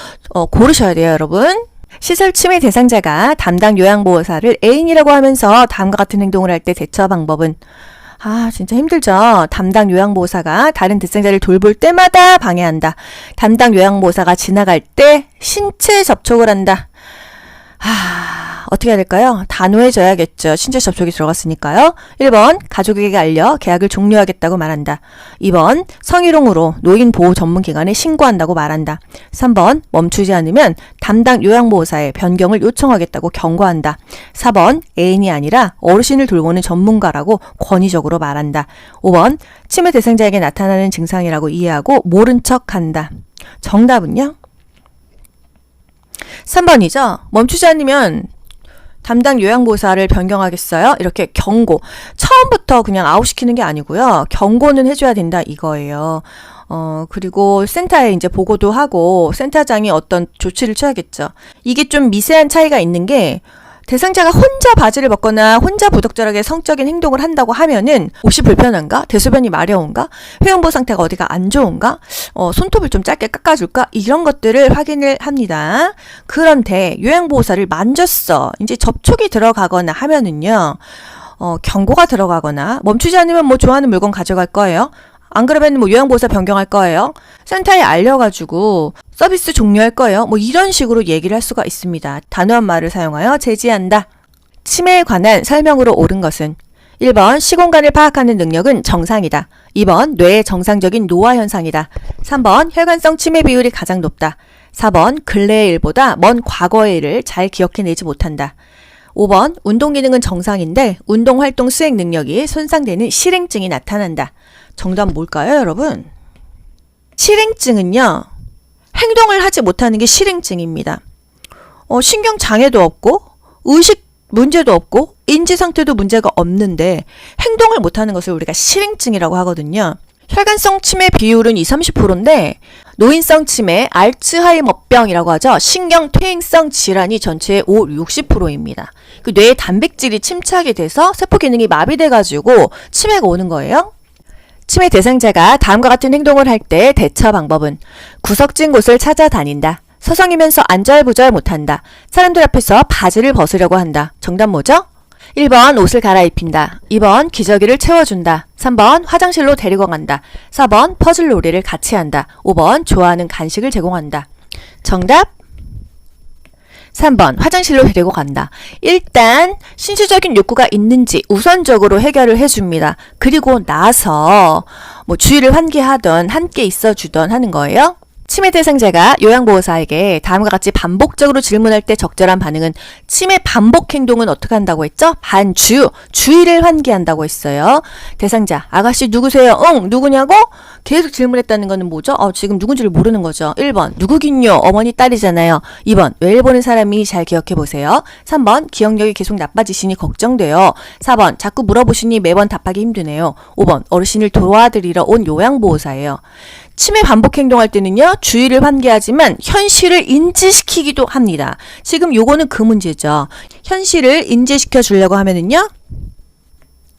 고르셔야 돼요, 여러분. 시설 침해 대상자가 담당 요양보호사를 애인이라고 하면서 다음과 같은 행동을 할 때 대처 방법은 진짜 힘들죠. 담당 요양보호사가 다른 대상자를 돌볼 때마다 방해한다. 담당 요양보호사가 지나갈 때 신체 접촉을 한다. 어떻게 해야 될까요? 단호해져야겠죠. 신체 접촉이 들어갔으니까요. 1번, 가족에게 알려 계약을 종료하겠다고 말한다. 2번, 성희롱으로 노인보호 전문기관에 신고한다고 말한다. 3번, 멈추지 않으면 담당 요양보호사에 변경을 요청하겠다고 경고한다. 4번, 애인이 아니라 어르신을 돌보는 전문가라고 권위적으로 말한다. 5번, 치매 대상자에게 나타나는 증상이라고 이해하고 모른 척한다. 정답은요? 3번이죠. 멈추지 않으면 담당 요양보호사를 변경하겠어요? 이렇게 경고. 처음부터 그냥 아웃시키는 게 아니고요. 경고는 해줘야 된다 이거예요. 그리고 센터에 이제 보고도 하고 센터장이 어떤 조치를 취하겠죠. 이게 좀 미세한 차이가 있는 게 대상자가 혼자 바지를 벗거나 혼자 부적절하게 성적인 행동을 한다고 하면은 옷이 불편한가? 대소변이 마려운가? 회원부 상태가 어디가 안 좋은가? 손톱을 좀 짧게 깎아줄까? 이런 것들을 확인을 합니다. 그런데 요양보호사를 만졌어. 이제 접촉이 들어가거나 하면은요. 경고가 들어가거나 멈추지 않으면 뭐 좋아하는 물건 가져갈 거예요. 안 그러면 뭐 요양보호사 변경할 거예요. 센터에 알려가지고 서비스 종료할 거예요. 뭐 이런 식으로 얘기를 할 수가 있습니다. 단호한 말을 사용하여 제지한다. 치매에 관한 설명으로 옳은 것은 1번 시공간을 파악하는 능력은 정상이다. 2번 뇌의 정상적인 노화 현상이다. 3번 혈관성 치매 비율이 가장 높다. 4번 근래의 일보다 먼 과거의 일을 잘 기억해내지 못한다. 5번 운동 기능은 정상인데 운동 활동 수행 능력이 손상되는 실행증이 나타난다. 정답 뭘까요, 여러분? 실행증은요. 행동을 하지 못하는 게 실행증입니다. 신경 장애도 없고 의식 문제도 없고 인지 상태도 문제가 없는데 행동을 못하는 것을 우리가 실행증이라고 하거든요. 혈관성 치매 비율은 20-30%인데 노인성 치매, 알츠하이머병이라고 하죠. 신경퇴행성 질환이 전체의 60%입니다. 그 뇌의 단백질이 침착이 돼서 세포 기능이 마비돼가지고 치매가 오는 거예요. 치매 대상자가 다음과 같은 행동을 할 때 대처 방법은 구석진 곳을 찾아다닌다. 서성이면서 안절부절 못한다. 사람들 앞에서 바지를 벗으려고 한다. 정답 뭐죠? 1번 옷을 갈아입힌다. 2번 기저귀를 채워준다. 3번 화장실로 데리고 간다. 4번 퍼즐 놀이를 같이 한다. 5번 좋아하는 간식을 제공한다. 정답 3번 화장실로 데리고 간다. 일단 신체적인 욕구가 있는지 우선적으로 해결을 해줍니다. 그리고 나서 뭐 주의를 환기하던 함께 있어주던 하는 거예요. 치매 대상자가 요양보호사에게 다음과 같이 반복적으로 질문할 때 적절한 반응은 치매 반복 행동은 어떻게 한다고 했죠? 주의를 환기한다고 했어요. 대상자, 아가씨 누구세요? 응, 누구냐고? 계속 질문했다는 거는 뭐죠? 지금 누군지를 모르는 거죠. 1번, 누구긴요? 어머니 딸이잖아요. 2번, 매일 보는 사람이 잘 기억해보세요. 3번, 기억력이 계속 나빠지시니 걱정돼요. 4번, 자꾸 물어보시니 매번 답하기 힘드네요. 5번, 어르신을 도와드리러 온 요양보호사예요. 치매 반복 행동할 때는요, 주의를 환기하지만 현실을 인지시키기도 합니다. 지금 요거는 그 문제죠. 현실을 인지시켜 주려고 하면은요,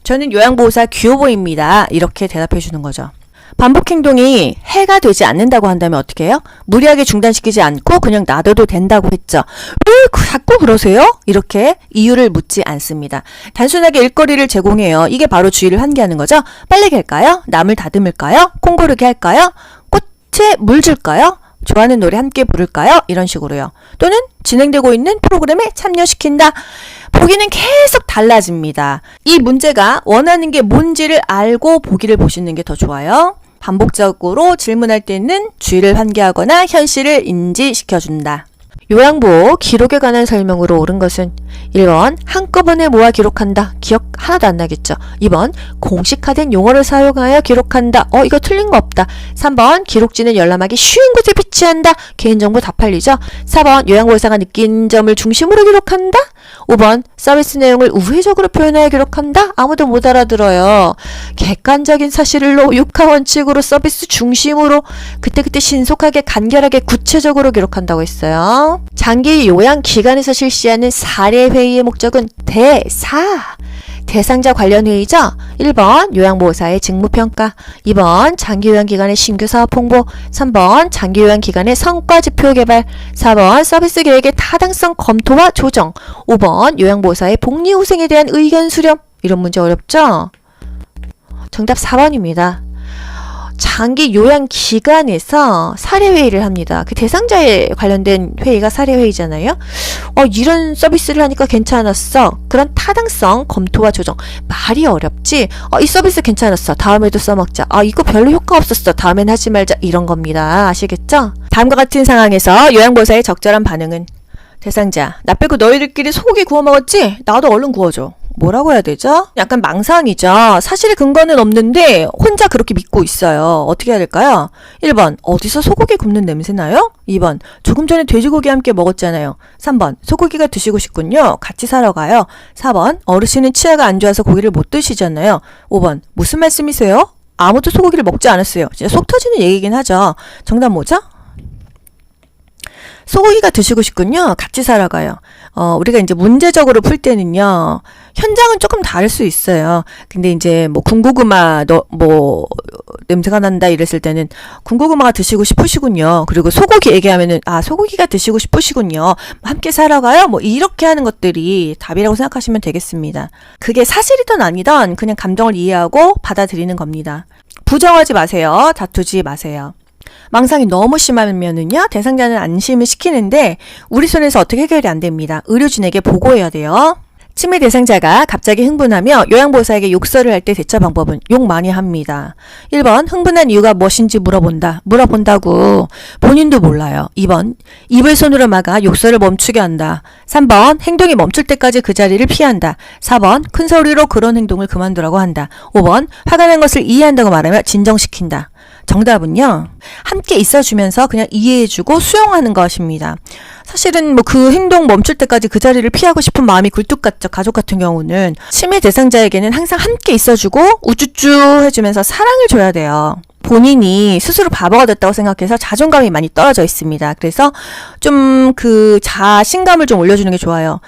저는 요양보호사 규호보입니다. 이렇게 대답해 주는 거죠. 반복 행동이 해가 되지 않는다고 한다면 어떻게 해요? 무리하게 중단시키지 않고 그냥 놔둬도 된다고 했죠. 왜 자꾸 그러세요? 이렇게 이유를 묻지 않습니다. 단순하게 일거리를 제공해요. 이게 바로 주의를 환기하는 거죠. 빨래기 할까요? 나물 다듬을까요? 콩 고르기 할까요? 꽃에 물 줄까요? 좋아하는 노래 함께 부를까요? 이런 식으로요. 또는 진행되고 있는 프로그램에 참여시킨다. 보기는 계속 달라집니다. 이 문제가 원하는 게 뭔지를 알고 보기를 보시는 게 더 좋아요. 반복적으로 질문할 때는 주의를 환기하거나 현실을 인지시켜준다. 요양보호 기록에 관한 설명으로 옳은 것은 1번 한꺼번에 모아 기록한다. 기억 하나도 안 나겠죠. 2번 공식화된 용어를 사용하여 기록한다. 이거 틀린 거 없다. 3번 기록지는 열람하기 쉬운 곳에 비치한다. 개인정보 다 팔리죠. 4번 요양보호사가 느낀 점을 중심으로 기록한다. 5번 서비스 내용을 우회적으로 표현하여 기록한다. 아무도 못 알아들어요. 객관적인 사실로 육하 원칙으로 서비스 중심으로 그때그때 신속하게 간결하게 구체적으로 기록한다고 했어요. 장기 요양 기관에서 실시하는 사례 회의의 목적은 대상자 관련 회의죠. 1번 요양보호사의 직무평가, 2번 장기요양기관의 신규 사업 홍보, 3번 장기요양기관의 성과지표 개발, 4번 서비스 계획의 타당성 검토와 조정, 5번 요양보호사의 복리후생에 대한 의견 수렴. 이런 문제 어렵죠? 정답 4번입니다. 장기 요양 기관에서 사례회의를 합니다. 그 대상자에 관련된 회의가 사례회의잖아요. 이런 서비스를 하니까 괜찮았어. 그런 타당성 검토와 조정. 말이 어렵지. 이 서비스 괜찮았어. 다음에도 써먹자. 이거 별로 효과 없었어. 다음엔 하지 말자. 이런 겁니다. 아시겠죠? 다음과 같은 상황에서 요양보호사의 적절한 반응은 대상자, 나 빼고 너희들끼리 소고기 구워 먹었지? 나도 얼른 구워줘. 뭐라고 해야 되죠? 약간 망상이죠. 사실의 근거는 없는데 혼자 그렇게 믿고 있어요. 어떻게 해야 될까요? 1번, 어디서 소고기 굽는 냄새 나요? 2번, 조금 전에 돼지고기 함께 먹었잖아요. 3번, 소고기가 드시고 싶군요. 같이 사러 가요. 4번, 어르신은 치아가 안 좋아서 고기를 못 드시잖아요. 5번, 무슨 말씀이세요? 아무도 소고기를 먹지 않았어요. 진짜 속 터지는 얘기긴 하죠. 정답 뭐죠? 소고기가 드시고 싶군요. 같이 사러 가요. 우리가 이제 문제적으로 풀 때는요, 현장은 조금 다를 수 있어요. 근데 이제 뭐 군고구마 냄새가 난다 이랬을 때는 군고구마가 드시고 싶으시군요. 그리고 소고기 얘기하면은 소고기가 드시고 싶으시군요. 함께 사러 가요. 뭐 이렇게 하는 것들이 답이라고 생각하시면 되겠습니다. 그게 사실이든 아니든 그냥 감정을 이해하고 받아들이는 겁니다. 부정하지 마세요. 다투지 마세요. 망상이 너무 심하면은요, 대상자는 안심을 시키는데 우리 손에서 어떻게 해결이 안 됩니다. 의료진에게 보고해야 돼요. 치매 대상자가 갑자기 흥분하며 요양보호사에게 욕설을 할 때 대처 방법은 욕 많이 합니다. 1번, 흥분한 이유가 무엇인지 물어본다고 본인도 몰라요. 2번, 입을 손으로 막아 욕설을 멈추게 한다. 3번, 행동이 멈출 때까지 그 자리를 피한다. 4번, 큰 소리로 그런 행동을 그만두라고 한다. 5번, 화가 난 것을 이해한다고 말하며 진정시킨다. 정답은요, 함께 있어주면서 그냥 이해해주고 수용하는 것입니다. 사실은 뭐 그 행동 멈출 때까지 그 자리를 피하고 싶은 마음이 굴뚝 같죠. 가족 같은 경우는 치매 대상자에게는 항상 함께 있어주고 우쭈쭈 해주면서 사랑을 줘야 돼요. 본인이 스스로 바보가 됐다고 생각해서 자존감이 많이 떨어져 있습니다. 그래서 좀 그 자신감을 좀 올려주는 게 좋아요.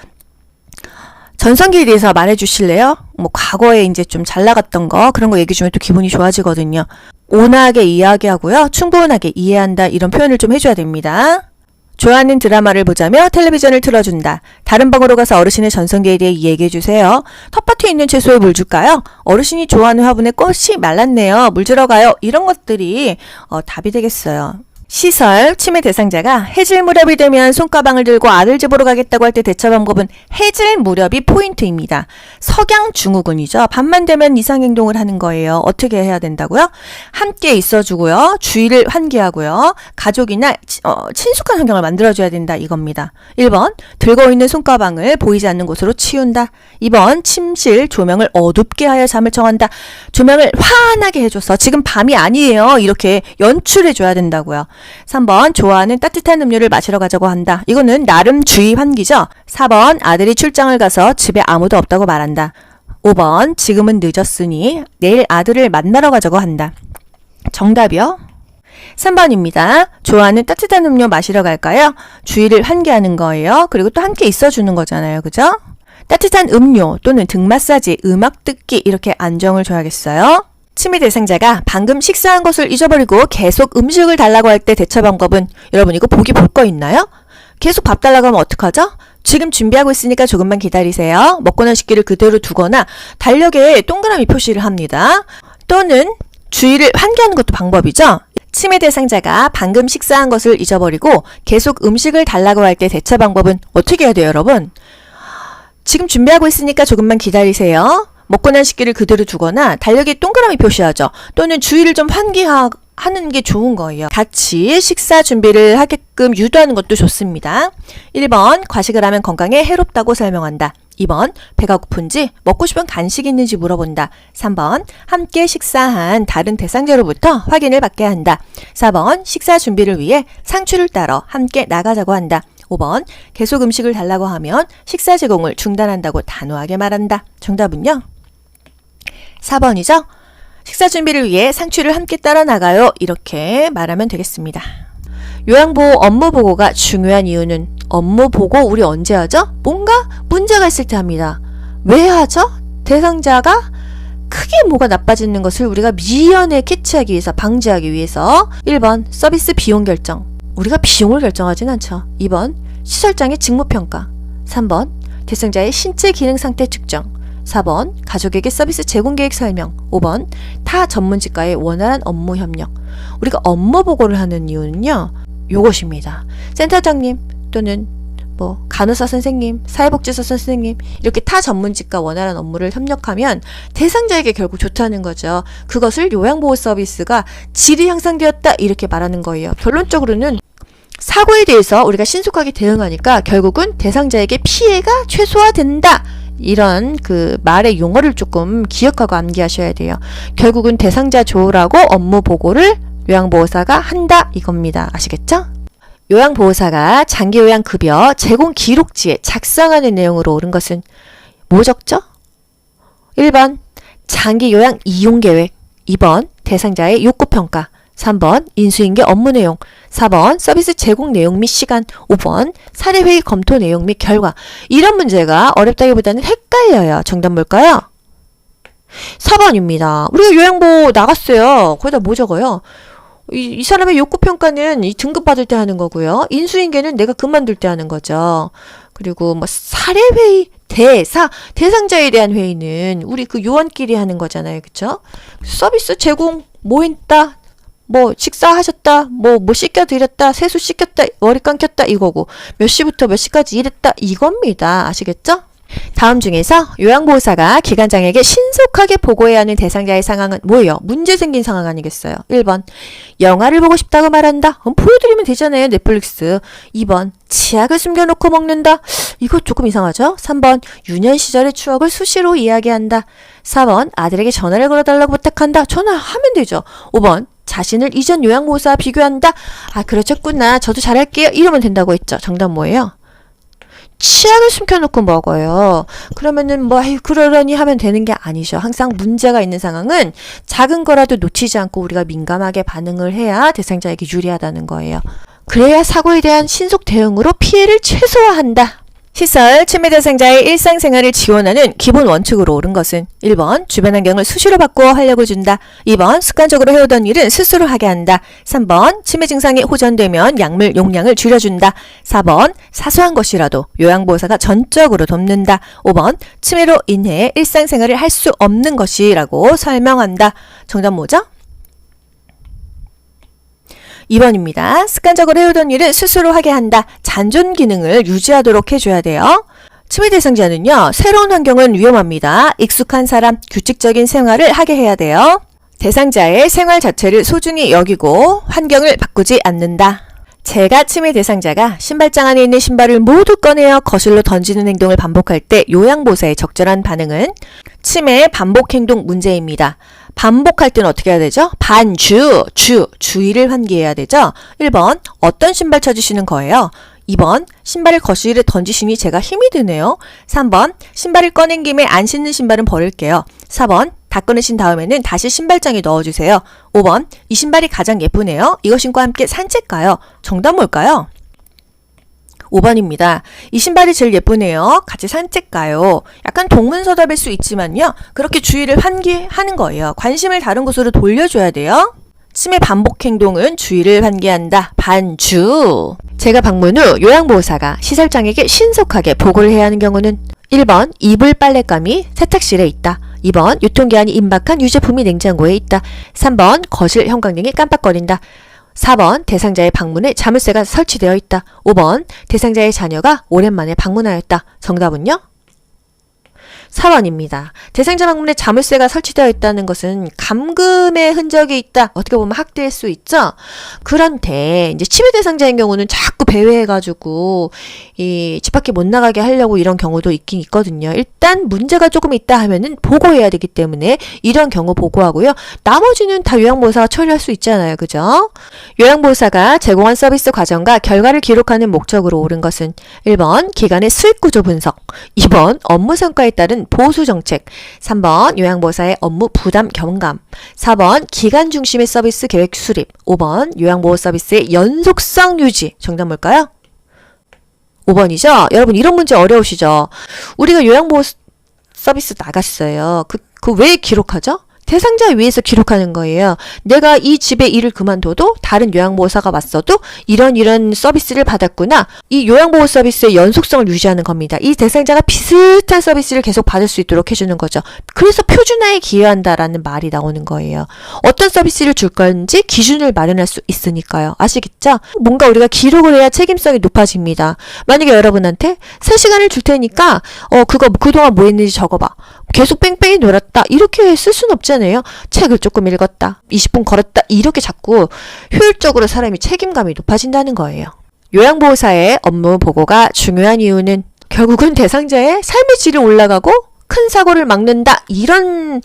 전성기에 대해서 말해주실래요? 뭐 과거에 이제 좀 잘 나갔던 거 그런 거 얘기해주면 또 기분이 좋아지거든요. 온화하게 이야기하고요. 충분하게 이해한다 이런 표현을 좀 해줘야 됩니다. 좋아하는 드라마를 보자며 텔레비전을 틀어준다. 다른 방으로 가서 어르신의 전성기에 대해 얘기해주세요. 텃밭에 있는 채소에 물 줄까요? 어르신이 좋아하는 화분에 꽃이 말랐네요. 물 주러 가요. 이런 것들이 답이 되겠어요. 시설, 치매 대상자가 해질 무렵이 되면 손가방을 들고 아들 집으로 가겠다고 할 때 대처 방법은 해질 무렵이 포인트입니다. 석양증후군이죠. 밤만 되면 이상행동을 하는 거예요. 어떻게 해야 된다고요? 함께 있어주고요. 주의를 환기하고요. 가족이나 친숙한 환경을 만들어줘야 된다 이겁니다. 1번, 들고 있는 손가방을 보이지 않는 곳으로 치운다. 2번, 침실 조명을 어둡게 하여 잠을 청한다. 조명을 환하게 해줘서 지금 밤이 아니에요. 이렇게 연출해줘야 된다고요. 3번, 좋아하는 따뜻한 음료를 마시러 가자고 한다. 이거는 나름 주의 환기죠. 4번, 아들이 출장을 가서 집에 아무도 없다고 말한다. 5번, 지금은 늦었으니 내일 아들을 만나러 가자고 한다. 정답이요? 3번입니다. 좋아하는 따뜻한 음료 마시러 갈까요? 주의를 환기하는 거예요. 그리고 또 함께 있어주는 거잖아요. 그죠? 따뜻한 음료 또는 등 마사지, 음악 듣기 이렇게 안정을 줘야겠어요. 치매 대상자가 방금 식사한 것을 잊어버리고 계속 음식을 달라고 할 때 대처 방법은 여러분 이거 보기 볼 거 있나요? 계속 밥 달라고 하면 어떡하죠? 지금 준비하고 있으니까 조금만 기다리세요. 먹거나 식기를 그대로 두거나 달력에 동그라미 표시를 합니다. 또는 주의를 환기하는 것도 방법이죠. 치매 대상자가 방금 식사한 것을 잊어버리고 계속 음식을 달라고 할 때 대처 방법은 어떻게 해야 돼요, 여러분? 지금 준비하고 있으니까 조금만 기다리세요. 먹고 난 식기를 그대로 두거나 달력에 동그라미 표시하죠. 또는 주의를 좀 환기하는 게 좋은 거예요. 같이 식사 준비를 하게끔 유도하는 것도 좋습니다. 1번, 과식을 하면 건강에 해롭다고 설명한다. 2번, 배가 고픈지 먹고 싶은 간식이 있는지 물어본다. 3번, 함께 식사한 다른 대상자로부터 확인을 받게 한다. 4번, 식사 준비를 위해 상추를 따러 함께 나가자고 한다. 5번, 계속 음식을 달라고 하면 식사 제공을 중단한다고 단호하게 말한다. 정답은요? 4번이죠? 식사 준비를 위해 상추를 함께 따라 나가요. 이렇게 말하면 되겠습니다. 요양보호 업무 보고가 중요한 이유는 업무 보고 우리 언제 하죠? 뭔가 문제가 있을 때 합니다. 왜 하죠? 대상자가 크게 뭐가 나빠지는 것을 우리가 미연에 캐치하기 위해서, 방지하기 위해서 1번 서비스 비용 결정. 우리가 비용을 결정하진 않죠. 2번 시설장의 직무평가. 3번 대상자의 신체 기능 상태 측정. 4번 가족에게 서비스 제공 계획 설명. 5번 타 전문직과의 원활한 업무 협력. 우리가 업무 보고를 하는 이유는요, 요것입니다. 센터장님 또는 뭐 간호사 선생님, 사회복지사 선생님, 이렇게 타 전문직과 원활한 업무를 협력하면 대상자에게 결국 좋다는 거죠. 그것을 요양보호 서비스가 질이 향상되었다 이렇게 말하는 거예요. 결론적으로는 사고에 대해서 우리가 신속하게 대응하니까 결국은 대상자에게 피해가 최소화된다. 이런 그 말의 용어를 조금 기억하고 암기하셔야 돼요. 결국은 대상자 조우라고 업무 보고를 요양보호사가 한다 이겁니다. 아시겠죠? 요양보호사가 장기요양급여 제공 기록지에 작성하는 내용으로 옳은 것은 뭐 적죠? 1번 장기요양 이용계획. 2번 대상자의 욕구평가. 3번 인수인계 업무 내용. 4번 서비스 제공 내용 및 시간. 5번 사례회의 검토 내용 및 결과. 이런 문제가 어렵다기보다는 헷갈려요. 정답 뭘까요? 4번입니다. 우리가 요양보호 나갔어요. 거기다 뭐 적어요? 이 사람의 욕구평가는 이 등급받을 때 하는 거고요. 인수인계는 내가 그만둘 때 하는 거죠. 그리고 뭐 사례회의, 대상자에 대한 회의는 우리 그 요원끼리 하는 거잖아요. 그쵸? 서비스 제공, 뭐 했다, 뭐 식사하셨다, 뭐 씻겨드렸다, 세수 씻겼다, 머리 감겼다 이거고, 몇 시부터 몇 시까지 일했다 이겁니다. 아시겠죠? 다음 중에서 요양보호사가 기관장에게 신속하게 보고해야 하는 대상자의 상황은 뭐예요? 문제 생긴 상황 아니겠어요? 1번 영화를 보고 싶다고 말한다. 보여드리면 되잖아요. 넷플릭스. 2번 치약을 숨겨놓고 먹는다. 이거 조금 이상하죠? 3번 유년 시절의 추억을 수시로 이야기한다. 4번 아들에게 전화를 걸어달라고 부탁한다. 전화하면 되죠. 5번 자신을 이전 요양보호사와 비교한다. 아 그러셨구나. 저도 잘할게요. 이러면 된다고 했죠. 정답 뭐예요? 치약을 숨겨놓고 먹어요. 그러면은 뭐 그러려니 하면 되는 게 아니죠. 항상 문제가 있는 상황은 작은 거라도 놓치지 않고 우리가 민감하게 반응을 해야 대상자에게 유리하다는 거예요. 그래야 사고에 대한 신속 대응으로 피해를 최소화한다. 시설 치매 대상자의 일상생활을 지원하는 기본 원칙으로 옳은 것은 1번 주변 환경을 수시로 바꾸어 활력을 준다. 2번 습관적으로 해오던 일은 스스로 하게 한다. 3번 치매 증상이 호전되면 약물 용량을 줄여준다. 4번 사소한 것이라도 요양보호사가 전적으로 돕는다. 5번 치매로 인해 일상생활을 할 수 없는 것이라고 설명한다. 정답 뭐죠? 2번입니다. 습관적으로 해오던 일은 스스로 하게 한다. 잔존 기능을 유지하도록 해줘야 돼요. 치매 대상자는요, 새로운 환경은 위험합니다. 익숙한 사람, 규칙적인 생활을 하게 해야 돼요. 대상자의 생활 자체를 소중히 여기고 환경을 바꾸지 않는다. 제가 치매 대상자가 신발장 안에 있는 신발을 모두 꺼내어 거실로 던지는 행동을 반복할 때 요양보호사의 적절한 반응은 치매 반복 행동 문제입니다. 반복할 때는 어떻게 해야 되죠? 주의를 환기해야 되죠? 1번 어떤 신발 찾으시는 거예요? 2번 신발을 거실에 던지시니 제가 힘이 드네요. 3번 신발을 꺼낸 김에 안 신는 신발은 버릴게요. 4번 다 꺼내신 다음에는 다시 신발장에 넣어주세요. 5번 이 신발이 가장 예쁘네요. 이거 신고 함께 산책 가요. 정답 뭘까요? 5번입니다. 이 신발이 제일 예쁘네요. 같이 산책 가요. 약간 동문서답일 수 있지만요. 그렇게 주의를 환기하는 거예요. 관심을 다른 곳으로 돌려줘야 돼요. 치매 반복 행동은 주의를 환기한다. 반주. 제가 방문 후 요양보호사가 시설장에게 신속하게 보고를 해야 하는 경우는 1번 이불 빨랫감이 세탁실에 있다. 2번 유통기한이 임박한 유제품이 냉장고에 있다. 3번 거실 형광등이 깜빡거린다. 4번 대상자의 방문에 자물쇠가 설치되어 있다. 5번 대상자의 자녀가 오랜만에 방문하였다. 정답은요? 4번입니다. 대상자 방문에 자물쇠가 설치되어 있다는 것은 감금의 흔적이 있다. 어떻게 보면 학대일 수 있죠? 그런데 이제 치매 대상자인 경우는 자꾸 배회해가지고 이 집 밖에 못 나가게 하려고 이런 경우도 있긴 있거든요. 일단 문제가 조금 있다 하면은 보고해야 되기 때문에 이런 경우 보고하고요. 나머지는 다 요양보호사가 처리할 수 있잖아요. 그죠? 요양보호사가 제공한 서비스 과정과 결과를 기록하는 목적으로 옳은 것은 1번 기관의 수익 구조 분석, 2번 업무 성과에 따른 보수 정책, 3번 요양보호사의 업무 부담 경감, 4번 기관 중심의 서비스 계획 수립, 5번 요양보호 서비스의 연속성 유지. 정답 뭘까요? 5번이죠? 여러분 이런 문제 어려우시죠? 우리가 요양보호 서비스 나갔어요. 그 왜 기록하죠? 대상자 위에서 기록하는 거예요. 내가 이 집에 일을 그만둬도 다른 요양보호사가 왔어도 이런 서비스를 받았구나. 이 요양보호 서비스의 연속성을 유지하는 겁니다. 이 대상자가 비슷한 서비스를 계속 받을 수 있도록 해주는 거죠. 그래서 표준화에 기여한다라는 말이 나오는 거예요. 어떤 서비스를 줄 건지 기준을 마련할 수 있으니까요. 아시겠죠? 뭔가 우리가 기록을 해야 책임성이 높아집니다. 만약에 여러분한테 3시간을 줄 테니까 그거 그동안 뭐 했는지 적어봐. 계속 뺑뺑이 놀았다. 이렇게 쓸 수는 없잖아요. 책을 조금 읽었다. 20분 걸었다. 이렇게 자꾸 효율적으로 사람이 책임감이 높아진다는 거예요. 요양보호사의 업무 보고가 중요한 이유는 결국은 대상자의 삶의 질이 올라가고 큰 사고를 막는다. 이런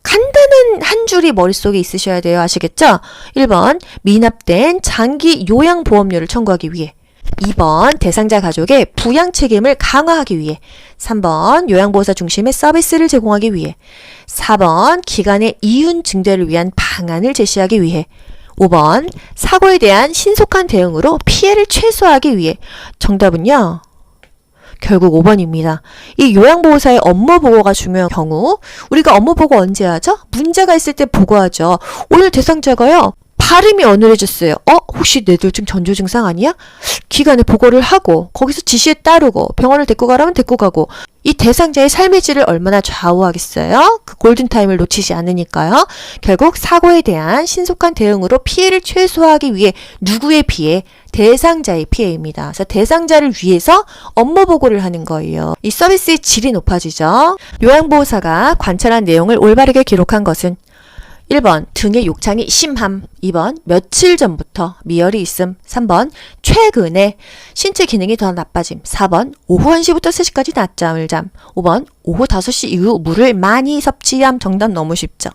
간단한 한 줄이 머릿속에 있으셔야 돼요. 아시겠죠? 1번 미납된 장기 요양보험료를 청구하기 위해 2번 대상자 가족의 부양 책임을 강화하기 위해 3번 요양보호사 중심의 서비스를 제공하기 위해 4번 기간의 이윤 증대를 위한 방안을 제시하기 위해 5번 사고에 대한 신속한 대응으로 피해를 최소화하기 위해 정답은요. 결국 5번입니다. 이 요양보호사의 업무 보고가 중요한 경우 우리가 업무 보고 언제 하죠? 문제가 있을 때 보고하죠. 오늘 대상자가요. 발음이 어눌해졌어요. 혹시 뇌졸중 전조 증상 아니야? 기관에 보고를 하고 거기서 지시에 따르고 병원을 데리고 가라면 데리고 가고 이 대상자의 삶의 질을 얼마나 좌우하겠어요? 그 골든타임을 놓치지 않으니까요. 결국 사고에 대한 신속한 대응으로 피해를 최소화하기 위해 누구의 피해? 대상자의 피해입니다. 그래서 대상자를 위해서 업무 보고를 하는 거예요. 이 서비스의 질이 높아지죠. 요양보호사가 관찰한 내용을 올바르게 기록한 것은 1번 등의 욕창이 심함. 2번 며칠 전부터 미열이 있음. 3번 최근에 신체 기능이 더 나빠짐. 4번 오후 1시부터 3시까지 낮잠을 잠. 5번 오후 5시 이후 물을 많이 섭취함. 정답 너무 쉽죠.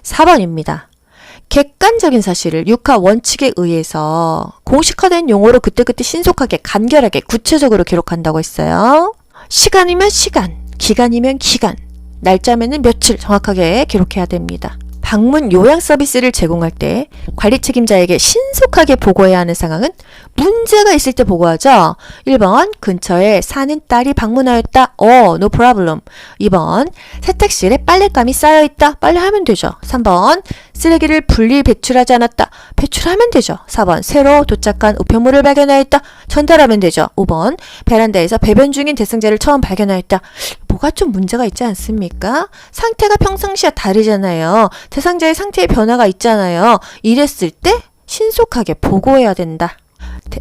4번입니다. 객관적인 사실을 육하 원칙에 의해서 공식화된 용어로 그때그때 신속하게 간결하게 구체적으로 기록한다고 했어요. 시간이면 시간, 기간이면 기간, 날짜면은 며칠 정확하게 기록해야 됩니다. 방문 요양 서비스를 제공할 때 관리 책임자에게 신속하게 보고해야 하는 상황은 문제가 있을 때 보고하죠. 1번 근처에 사는 딸이 방문하였다. no problem. 2번 세탁실에 빨랫감이 쌓여있다. 빨래하면 되죠. 3번 쓰레기를 분리 배출하지 않았다. 배출하면 되죠. 4번 새로 도착한 우편물을 발견하였다. 전달하면 되죠. 5번 베란다에서 배변 중인 대상자를 처음 발견하였다. 뭐가 좀 문제가 있지 않습니까? 상태가 평상시와 다르잖아요. 대상자의 상태에 변화가 있잖아요. 이랬을 때 신속하게 보고해야 된다.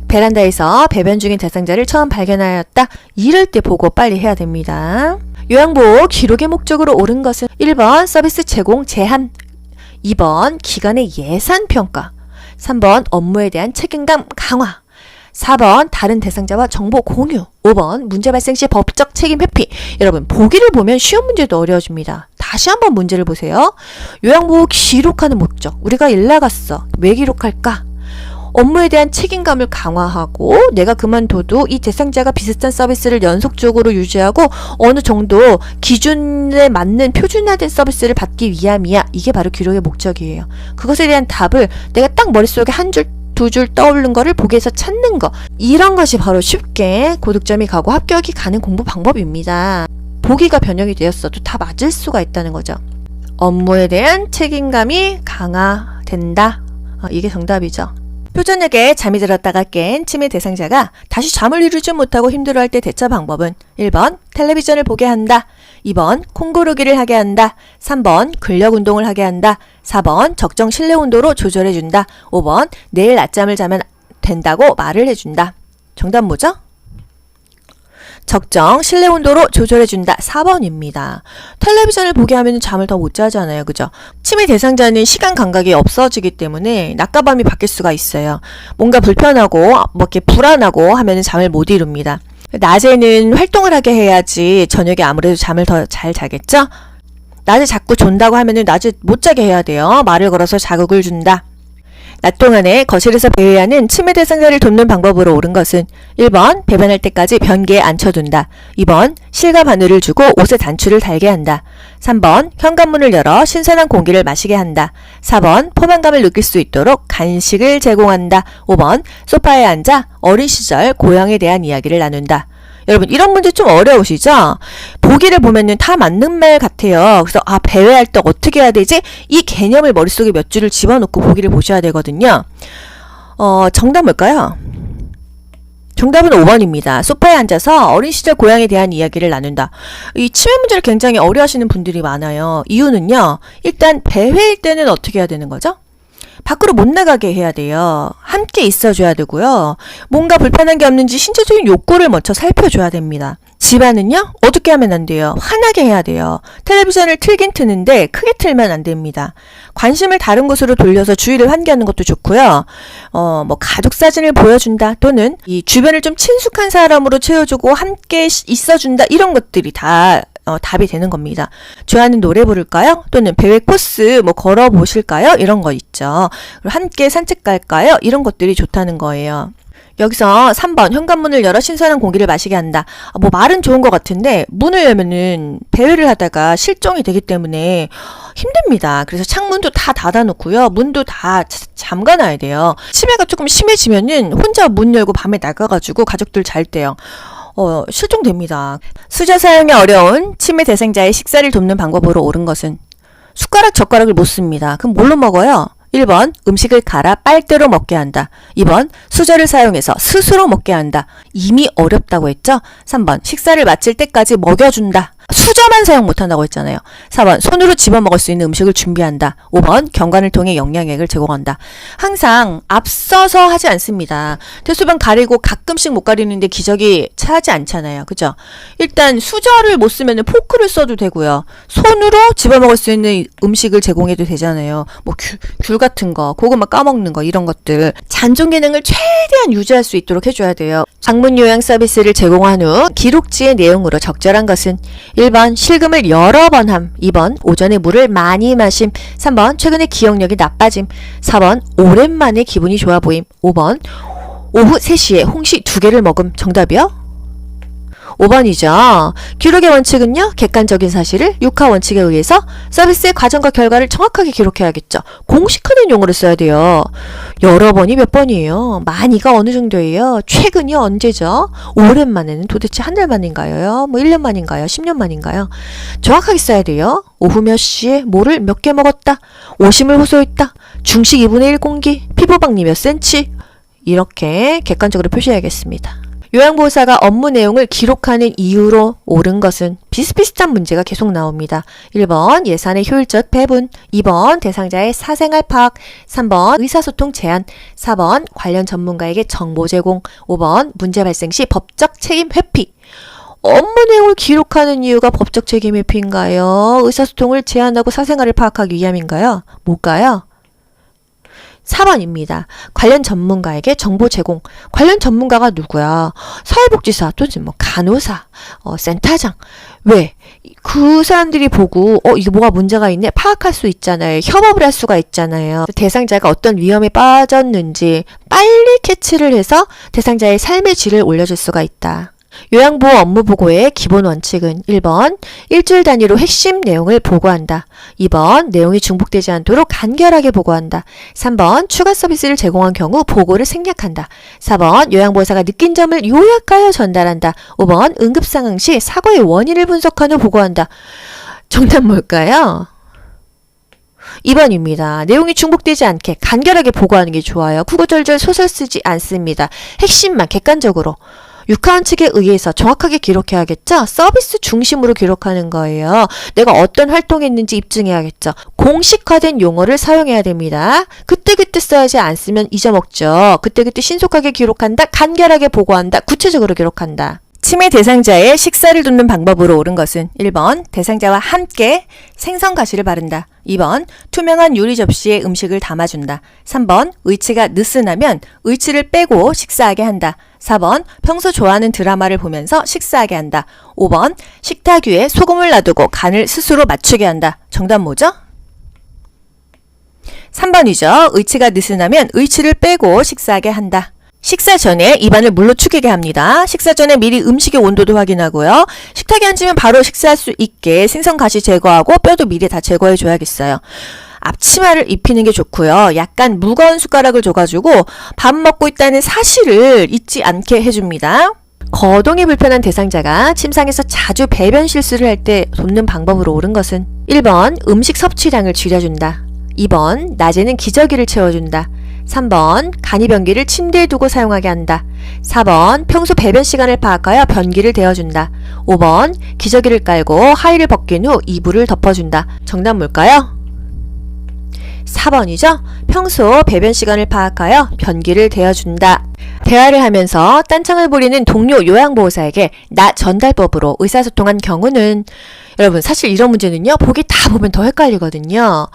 베란다에서 배변 중인 대상자를 처음 발견하였다. 이럴 때 보고 빨리 해야 됩니다. 요양보호 기록의 목적으로 옳은 것은 1번 서비스 제공 제한, 2번 기관의 예산 평가, 3번 업무에 대한 책임감 강화, 4번 다른 대상자와 정보 공유, 5번 문제 발생 시 법적 책임 회피. 여러분 보기를 보면 쉬운 문제도 어려워집니다. 다시 한번 문제를 보세요. 요양보호 기록하는 목적. 우리가 일 나갔어. 왜 기록할까? 업무에 대한 책임감을 강화하고 내가 그만둬도 이 대상자가 비슷한 서비스를 연속적으로 유지하고 어느 정도 기준에 맞는 표준화된 서비스를 받기 위함이야. 이게 바로 기록의 목적이에요. 그것에 대한 답을 내가 딱 머릿속에 한 줄, 두 줄 떠오르는 거를 보기에서 찾는 거. 이런 것이 바로 쉽게 고득점이 가고 합격이 가는 공부 방법입니다. 보기가 변형이 되었어도 다 맞을 수가 있다는 거죠. 업무에 대한 책임감이 강화된다. 이게 정답이죠. 표저녁에 잠이 들었다가 깬 치매 대상자가 다시 잠을 이루지 못하고 힘들어할 때 대처 방법은 1번 텔레비전을 보게 한다. 2번 콩고르기를 하게 한다. 3번 근력 운동을 하게 한다. 4번 적정 실내 온도로 조절해준다. 5번 내일 낮잠을 자면 된다고 말을 해준다. 정답 뭐죠? 적정 실내 온도로 조절해준다. 4번입니다. 텔레비전을 보게 하면 잠을 더 못 자잖아요. 그죠? 치매 대상자는 시간 감각이 없어지기 때문에 낮과 밤이 바뀔 수가 있어요. 뭔가 불편하고 뭐 이렇게 불안하고 하면 잠을 못 이룹니다. 낮에는 활동을 하게 해야지 저녁에 아무래도 잠을 더 잘 자겠죠? 낮에 자꾸 존다고 하면은 낮에 못 자게 해야 돼요. 말을 걸어서 자극을 준다. 낮 동안에 거실에서 배회하는 치매 대상자를 돕는 방법으로 옳은 것은 1번 배변할 때까지 변기에 앉혀둔다. 2번 실과 바늘을 주고 옷에 단추를 달게 한다. 3번 현관문을 열어 신선한 공기를 마시게 한다. 4번 포만감을 느낄 수 있도록 간식을 제공한다. 5번 소파에 앉아 어린 시절 고향에 대한 이야기를 나눈다. 여러분 이런 문제 좀 어려우시죠? 보기를 보면은 다 맞는 말 같아요. 그래서 배회할 때 어떻게 해야 되지? 이 개념을 머릿속에 몇 줄을 집어넣고 보기를 보셔야 되거든요. 정답 뭘까요? 정답은 5번입니다. 소파에 앉아서 어린 시절 고향에 대한 이야기를 나눈다. 이 치매 문제를 굉장히 어려워하시는 분들이 많아요. 이유는요. 일단 배회일 때는 어떻게 해야 되는 거죠? 밖으로 못 나가게 해야 돼요. 함께 있어줘야 되고요. 뭔가 불편한 게 없는지 신체적인 욕구를 먼저 살펴줘야 됩니다. 집안은요? 어둡게 하면 안 돼요. 환하게 해야 돼요. 텔레비전을 틀긴 트는데 크게 틀면 안 됩니다. 관심을 다른 곳으로 돌려서 주위를 환기하는 것도 좋고요. 가족 사진을 보여준다 또는 이 주변을 좀 친숙한 사람으로 채워주고 함께 있어준다 이런 것들이 다 답이 되는 겁니다. 좋아하는 노래 부를까요? 또는 배회 코스 걸어보실까요? 이런 거 있죠. 함께 산책 갈까요? 이런 것들이 좋다는 거예요. 여기서 3번 현관문을 열어 신선한 공기를 마시게 한다. 말은 좋은 것 같은데 문을 열면은 배회를 하다가 실종이 되기 때문에 힘듭니다. 그래서 창문도 다 닫아놓고요. 문도 다 잠가놔야 돼요. 치매가 조금 심해지면은 혼자 문 열고 밤에 나가가지고 가족들 잘 때요. 실종됩니다. 수저 사용이 어려운 치매 대상자의 식사를 돕는 방법으로 옳은 것은 숟가락 젓가락을 못 씁니다. 그럼 뭘로 먹어요? 1번 음식을 갈아 빨대로 먹게 한다. 2번 수저를 사용해서 스스로 먹게 한다. 이미 어렵다고 했죠? 3번 식사를 마칠 때까지 먹여준다. 수저만 사용 못한다고 했잖아요. 4번 손으로 집어먹을 수 있는 음식을 준비한다. 5번 경관을 통해 영양액을 제공한다. 항상 앞서서 하지 않습니다. 대소변 가리고 가끔씩 못 가리는데 기적이 차지 않잖아요. 그죠? 일단 수저를 못 쓰면 포크를 써도 되고요. 손으로 집어먹을 수 있는 음식을 제공해도 되잖아요. 귤 같은 거, 고구마 까먹는 거 이런 것들 잔존 기능을 최대한 유지할 수 있도록 해줘야 돼요. 방문 요양 서비스를 제공한 후 기록지의 내용으로 적절한 것은 1번 실금을 여러 번 함. 2번 오전에 물을 많이 마심. 3번 최근에 기억력이 나빠짐. 4번 오랜만에 기분이 좋아 보임. 5번 오후 3시에 홍시 2개를 먹음. 정답이요? 5번이죠. 기록의 원칙은요. 객관적인 사실을 육하 원칙에 의해서 서비스의 과정과 결과를 정확하게 기록해야겠죠. 공식화된 용어를 써야 돼요. 여러 번이 몇 번이에요? 많이가 어느 정도예요? 최근이 언제죠? 오랜만에는 도대체 한 달 만인가요? 1년 만인가요? 10년 만인가요? 정확하게 써야 돼요. 오후 몇 시에 뭐를 몇 개 먹었다. 오심을 호소했다. 중식 2분의 1 공기. 피부박리 몇 센치. 이렇게 객관적으로 표시해야겠습니다. 요양보호사가 업무 내용을 기록하는 이유로 옳은 것은 비슷비슷한 문제가 계속 나옵니다. 1번 예산의 효율적 배분, 2번 대상자의 사생활 파악, 3번 의사소통 제한, 4번 관련 전문가에게 정보 제공, 5번 문제 발생 시 법적 책임 회피. 업무 내용을 기록하는 이유가 법적 책임 회피인가요? 의사소통을 제한하고 사생활을 파악하기 위함인가요? 뭘까요? 4번입니다. 관련 전문가에게 정보 제공. 관련 전문가가 누구야? 사회복지사 또는 간호사, 센터장. 왜? 그 사람들이 보고 이게 뭐가 문제가 있네? 파악할 수 있잖아요. 협업을 할 수가 있잖아요. 대상자가 어떤 위험에 빠졌는지 빨리 캐치를 해서 대상자의 삶의 질을 올려줄 수가 있다. 요양보호 업무보고의 기본 원칙은 1번 일주일 단위로 핵심 내용을 보고한다. 2번 내용이 중복되지 않도록 간결하게 보고한다. 3번 추가 서비스를 제공한 경우 보고를 생략한다. 4번 요양보호사가 느낀 점을 요약하여 전달한다. 5번 응급상황 시 사고의 원인을 분석한 후 보고한다. 정답 뭘까요? 2번입니다. 내용이 중복되지 않게 간결하게 보고하는 게 좋아요. 구구절절 소설 쓰지 않습니다. 핵심만 객관적으로 육하원 측에 의해서 정확하게 기록해야겠죠? 서비스 중심으로 기록하는 거예요. 내가 어떤 활동했는지 입증해야겠죠. 공식화된 용어를 사용해야 됩니다. 그때그때 써야지 안 쓰면 잊어먹죠. 그때그때 신속하게 기록한다. 간결하게 보고한다. 구체적으로 기록한다. 치매 대상자의 식사를 돕는 방법으로 옳은 것은 1번 대상자와 함께 생선 가시를 바른다. 2번 투명한 유리 접시에 음식을 담아준다. 3번 의치가 느슨하면 의치를 빼고 식사하게 한다. 4번 평소 좋아하는 드라마를 보면서 식사하게 한다. 5번 식탁 위에 소금을 놔두고 간을 스스로 맞추게 한다. 정답 뭐죠? 3번이죠. 의치가 느슨하면 의치를 빼고 식사하게 한다. 식사 전에 입안을 물로 축이게 합니다. 식사 전에 미리 음식의 온도도 확인하고요. 식탁에 앉으면 바로 식사할 수 있게 생선 가시 제거하고 뼈도 미리 다 제거해 줘야겠어요. 앞치마를 입히는 게 좋고요. 약간 무거운 숟가락을 줘가지고 밥 먹고 있다는 사실을 잊지 않게 해줍니다. 거동이 불편한 대상자가 침상에서 자주 배변 실수를 할 때 돕는 방법으로 옳은 것은 1번 음식 섭취량을 줄여준다. 2번 낮에는 기저귀를 채워준다. 3번 간이변기를 침대에 두고 사용하게 한다. 4번 평소 배변 시간을 파악하여 변기를 대어준다. 5번 기저귀를 깔고 하의를 벗긴 후 이불을 덮어준다. 정답 뭘까요? 4번이죠? 평소 배변 시간을 파악하여 변기를 대어준다. 대화를 하면서 딴청을 부리는 동료 요양보호사에게 나 전달법으로 의사소통한 경우는, 여러분 사실 이런 문제는요 보기 다 보면 더 헷갈리거든요.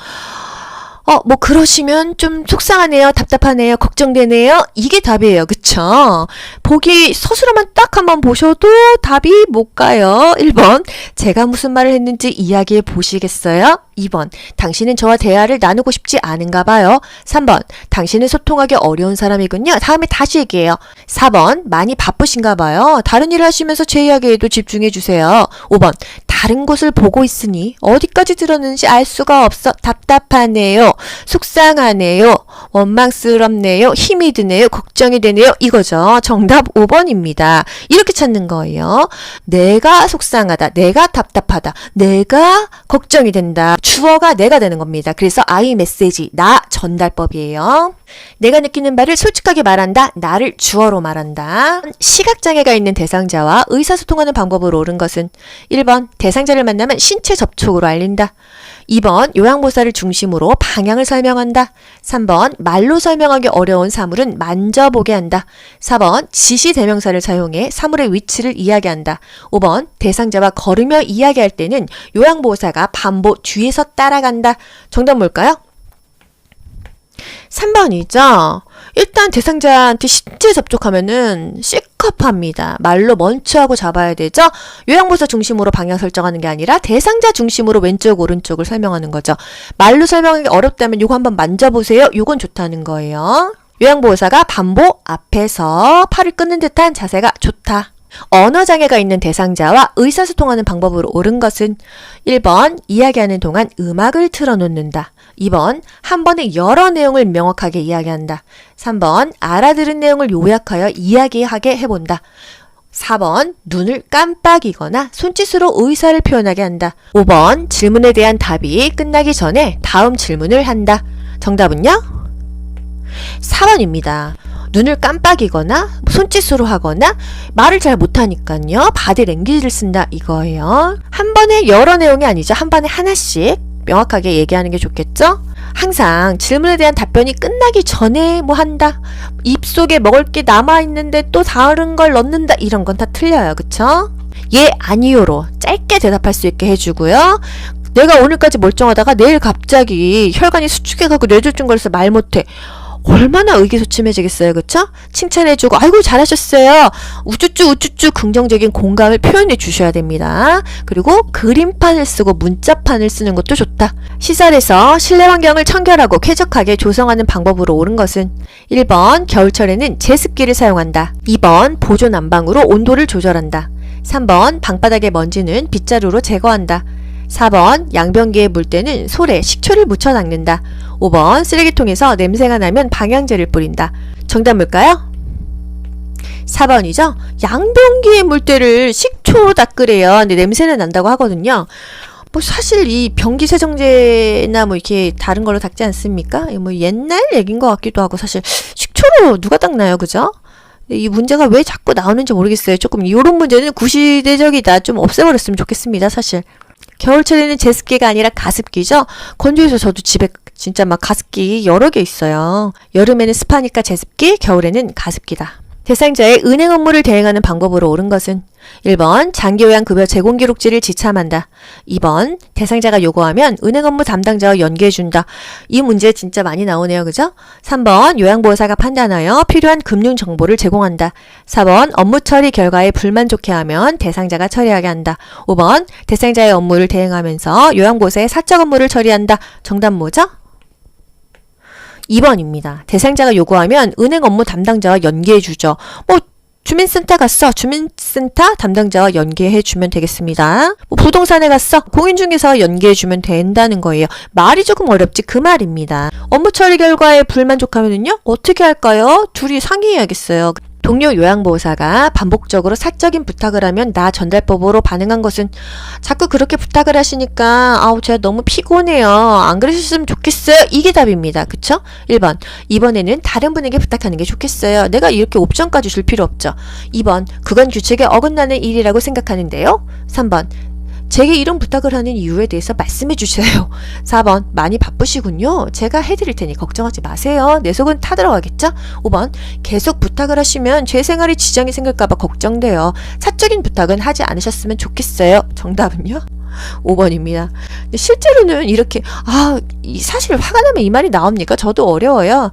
뭐 그러시면 좀 속상하네요, 답답하네요, 걱정되네요, 이게 답이에요. 그쵸? 보기 서술어만 딱 한번 보셔도 답이 못 가요. 1번 제가 무슨 말을 했는지 이야기해 보시겠어요? 2번 당신은 저와 대화를 나누고 싶지 않은가 봐요. 3번 당신은 소통하기 어려운 사람이군요. 다음에 다시 얘기해요. 4번 많이 바쁘신가 봐요. 다른 일을 하시면서 제 이야기에도 집중해 주세요. 5번 다른 곳을 보고 있으니 어디까지 들었는지 알 수가 없어 답답하네요, 속상하네요, 원망스럽네요, 힘이 드네요, 걱정이 되네요, 이거죠. 정답 5번입니다. 이렇게 찾는 거예요. 내가 속상하다, 내가 답답하다, 내가 걱정이 된다. 주어가 내가 되는 겁니다. 그래서 I 메시지, 나 전달법이에요. 내가 느끼는 바를 솔직하게 말한다. 나를 주어로 말한다. 시각장애가 있는 대상자와 의사소통하는 방법으로 옳은 것은 1번 대상자를 만나면 신체 접촉으로 알린다. 2번 요양보호사를 중심으로 방향을 설명한다. 3번 말로 설명하기 어려운 사물은 만져보게 한다. 4번 지시대명사를 사용해 사물의 위치를 이야기한다. 5번 대상자와 걸으며 이야기할 때는 요양보호사가 반보 뒤에서 따라간다. 정답 뭘까요? 3번이죠. 일단 대상자한테 신체 접촉하면은 C컵합니다. 말로 먼저 하고 잡아야 되죠. 요양보호사 중심으로 방향 설정하는 게 아니라 대상자 중심으로 왼쪽 오른쪽을 설명하는 거죠. 말로 설명하기 어렵다면 요거 한번 만져보세요. 요건 좋다는 거예요. 요양보호사가 반보 앞에서 팔을 끊는 듯한 자세가 좋다. 언어장애가 있는 대상자와 의사소통하는 방법으로 옳은 것은 1번 이야기하는 동안 음악을 틀어놓는다. 2번 한 번에 여러 내용을 명확하게 이야기한다. 3번 알아들은 내용을 요약하여 이야기하게 해본다. 4번 눈을 깜빡이거나 손짓으로 의사를 표현하게 한다. 5번 질문에 대한 답이 끝나기 전에 다음 질문을 한다. 정답은요? 4번입니다. 눈을 깜빡이거나 손짓으로 하거나 말을 잘 못하니까요 바디랭귀지를 쓴다 이거예요. 한 번에 여러 내용이 아니죠. 한 번에 하나씩 명확하게 얘기하는 게 좋겠죠. 항상 질문에 대한 답변이 끝나기 전에 뭐 한다, 입속에 먹을 게 남아있는데 또 다른 걸 넣는다, 이런 건 다 틀려요. 그쵸? 예, 아니요로 짧게 대답할 수 있게 해주고요. 내가 오늘까지 멀쩡하다가 내일 갑자기 혈관이 수축해가고 뇌졸중 걸려서 말 못해. 얼마나 의기소침해지겠어요. 그쵸? 칭찬해주고 아이고 잘하셨어요, 우쭈쭈 우쭈쭈 긍정적인 공감을 표현해 주셔야 됩니다. 그리고 그림판을 쓰고 문자판을 쓰는 것도 좋다. 시설에서 실내 환경을 청결하고 쾌적하게 조성하는 방법으로 옳은 것은 1번 겨울철에는 제습기를 사용한다. 2번 보조 난방으로 온도를 조절한다. 3번 방바닥의 먼지는 빗자루로 제거한다. 4번 양변기에 물 때는 솔에 식초를 묻혀 닦는다. 5번 쓰레기통에서 냄새가 나면 방향제를 뿌린다. 정답 뭘까요? 4번이죠. 양변기에 물 때를 식초로 닦으래요. 근데 냄새는 난다고 하거든요. 뭐 사실 이 변기 세정제나 뭐 이렇게 다른 걸로 닦지 않습니까? 뭐 옛날 얘기인 것 같기도 하고, 사실 식초로 누가 닦나요? 그죠? 이 문제가 왜 자꾸 나오는지 모르겠어요. 조금 이런 문제는 구시대적이다. 좀 없애버렸으면 좋겠습니다. 사실. 겨울철에는 제습기가 아니라 가습기죠. 건조해서 저도 집에 진짜 막 가습기 여러 개 있어요. 여름에는 습하니까 제습기, 겨울에는 가습기다. 대상자의 은행 업무를 대행하는 방법으로 옳은 것은 1번 장기요양급여 제공기록지를 지참한다. 2번 대상자가 요구하면 은행 업무 담당자와 연계해준다. 이 문제 진짜 많이 나오네요. 그죠? 3번 요양보호사가 판단하여 필요한 금융정보를 제공한다. 4번 업무 처리 결과에 불만족해하면 대상자가 처리하게 한다. 5번 대상자의 업무를 대행하면서 요양보호사의 사적 업무를 처리한다. 정답 뭐죠? 2번입니다. 대상자가 요구하면 은행 업무 담당자와 연계해주죠. 뭐 주민센터 갔어. 주민센터 담당자와 연계해주면 되겠습니다. 뭐 부동산에 갔어. 공인중개사와 연계해주면 된다는 거예요. 말이 조금 어렵지 그 말입니다. 업무 처리 결과에 불만족하면요 어떻게 할까요? 둘이 상의해야겠어요. 동료 요양보호사가 반복적으로 사적인 부탁을 하면 나 전달법으로 반응한 것은 자꾸 그렇게 부탁을 하시니까 아우 제가 너무 피곤해요. 안 그러셨으면 좋겠어요. 이게 답입니다. 그쵸? 1번. 이번에는 다른 분에게 부탁하는 게 좋겠어요. 내가 이렇게 옵션까지 줄 필요 없죠. 2번. 그건 규칙에 어긋나는 일이라고 생각하는데요. 3번. 제게 이런 부탁을 하는 이유에 대해서 말씀해 주세요. 4번. 많이 바쁘시군요. 제가 해드릴 테니 걱정하지 마세요. 내 속은 타들어가겠죠? 5번. 계속 부탁을 하시면 제 생활에 지장이 생길까봐 걱정돼요. 사적인 부탁은 하지 않으셨으면 좋겠어요. 정답은요? 5번입니다. 근데 실제로는 이렇게 사실 화가 나면 이 말이 나옵니까? 저도 어려워요.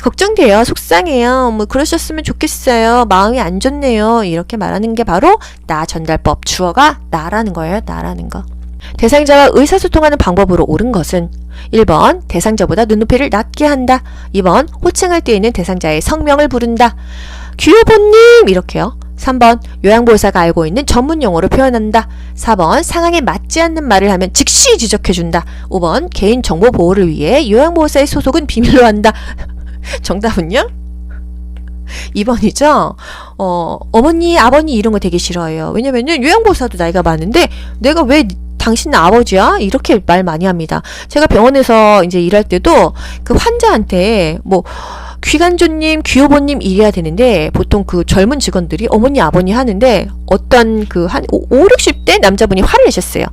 걱정돼요. 속상해요. 뭐 그러셨으면 좋겠어요. 마음이 안 좋네요. 이렇게 말하는 게 바로 나 전달법. 주어가 나라는 거예요. 나라는 거. 대상자와 의사소통하는 방법으로 옳은 것은 1번 대상자보다 눈높이를 낮게 한다. 2번 호칭할 때에는 대상자의 성명을 부른다. 귀여보님 이렇게요. 3번 요양보호사가 알고 있는 전문 용어로 표현한다. 4번 상황에 맞지 않는 말을 하면 즉시 지적해준다. 5번 개인정보 보호를 위해 요양보호사의 소속은 비밀로 한다. 정답은요? 2번이죠? 어머니, 아버니 이런 거 되게 싫어해요. 왜냐면은 요양보호사도 나이가 많은데 내가 왜 당신은 아버지야? 이렇게 말 많이 합니다. 제가 병원에서 이제 일할 때도 그 환자한테 뭐 귀간조님, 귀여보님 이래야 되는데 보통 그 젊은 직원들이 어머니, 아버니 하는데 어떤 그 한 5, 60대 남자분이 화를 내셨어요.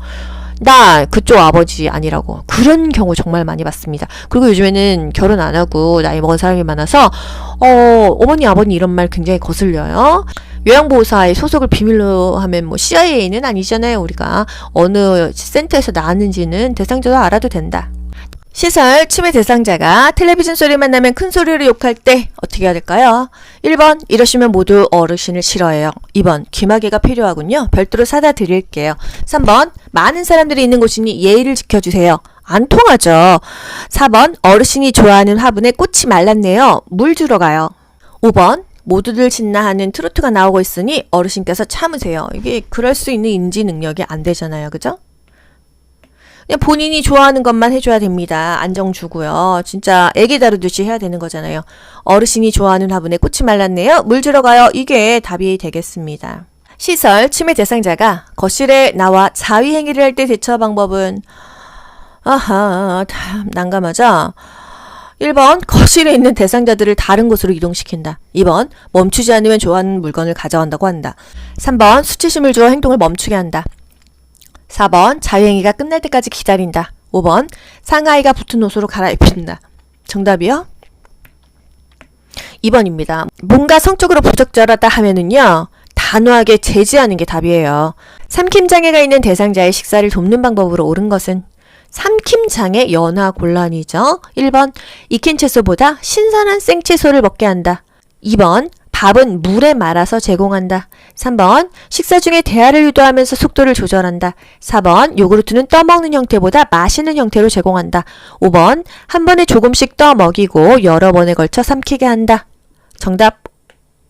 나 그쪽 아버지 아니라고. 그런 경우 정말 많이 봤습니다. 그리고 요즘에는 결혼 안 하고 나이 먹은 사람이 많아서 어머니 아버니 이런 말 굉장히 거슬려요. 요양보호사의 소속을 비밀로 하면 뭐 CIA는 아니잖아요. 우리가 어느 센터에서 나왔는지는 대상자도 알아도 된다. 시설 침해 대상자가 텔레비전 소리만 나면 큰 소리로 욕할 때 어떻게 해야 될까요? 1번 이러시면 모두 어르신을 싫어해요. 2번 귀마개가 필요하군요. 별도로 사다 드릴게요. 3번 많은 사람들이 있는 곳이니 예의를 지켜주세요. 안 통하죠. 4번 어르신이 좋아하는 화분에 꽃이 말랐네요. 물 주러 가요. 5번 모두들 신나하는 트로트가 나오고 있으니 어르신께서 참으세요. 이게 그럴 수 있는 인지 능력이 안 되잖아요. 그죠? 그냥 본인이 좋아하는 것만 해줘야 됩니다. 안정 주고요. 진짜 애기 다루듯이 해야 되는 거잖아요. 어르신이 좋아하는 화분에 꽃이 말랐네요. 물 주러 가요. 이게 답이 되겠습니다. 시설 침해 대상자가 거실에 나와 자위 행위를 할 때 대처 방법은 난감하죠. 1번 거실에 있는 대상자들을 다른 곳으로 이동시킨다. 2번 멈추지 않으면 좋아하는 물건을 가져간다고 한다. 3번 수치심을 주어 행동을 멈추게 한다. 4번 자유행위가 끝날 때까지 기다린다. 5번 상하이가 붙은 옷으로 갈아입힌다. 정답이요? 2번입니다. 뭔가 성적으로 부적절하다 하면은요. 단호하게 제지하는 게 답이에요. 삼킴장애가 있는 대상자의 식사를 돕는 방법으로 옳은 것은 삼킴장애 연화곤란이죠. 1번 익힌 채소보다 신선한 생채소를 먹게 한다. 2번 밥은 물에 말아서 제공한다. 3번 식사 중에 대화를 유도하면서 속도를 조절한다. 4번 요구르트는 떠먹는 형태보다 마시는 형태로 제공한다. 5번 한 번에 조금씩 떠먹이고 여러 번에 걸쳐 삼키게 한다. 정답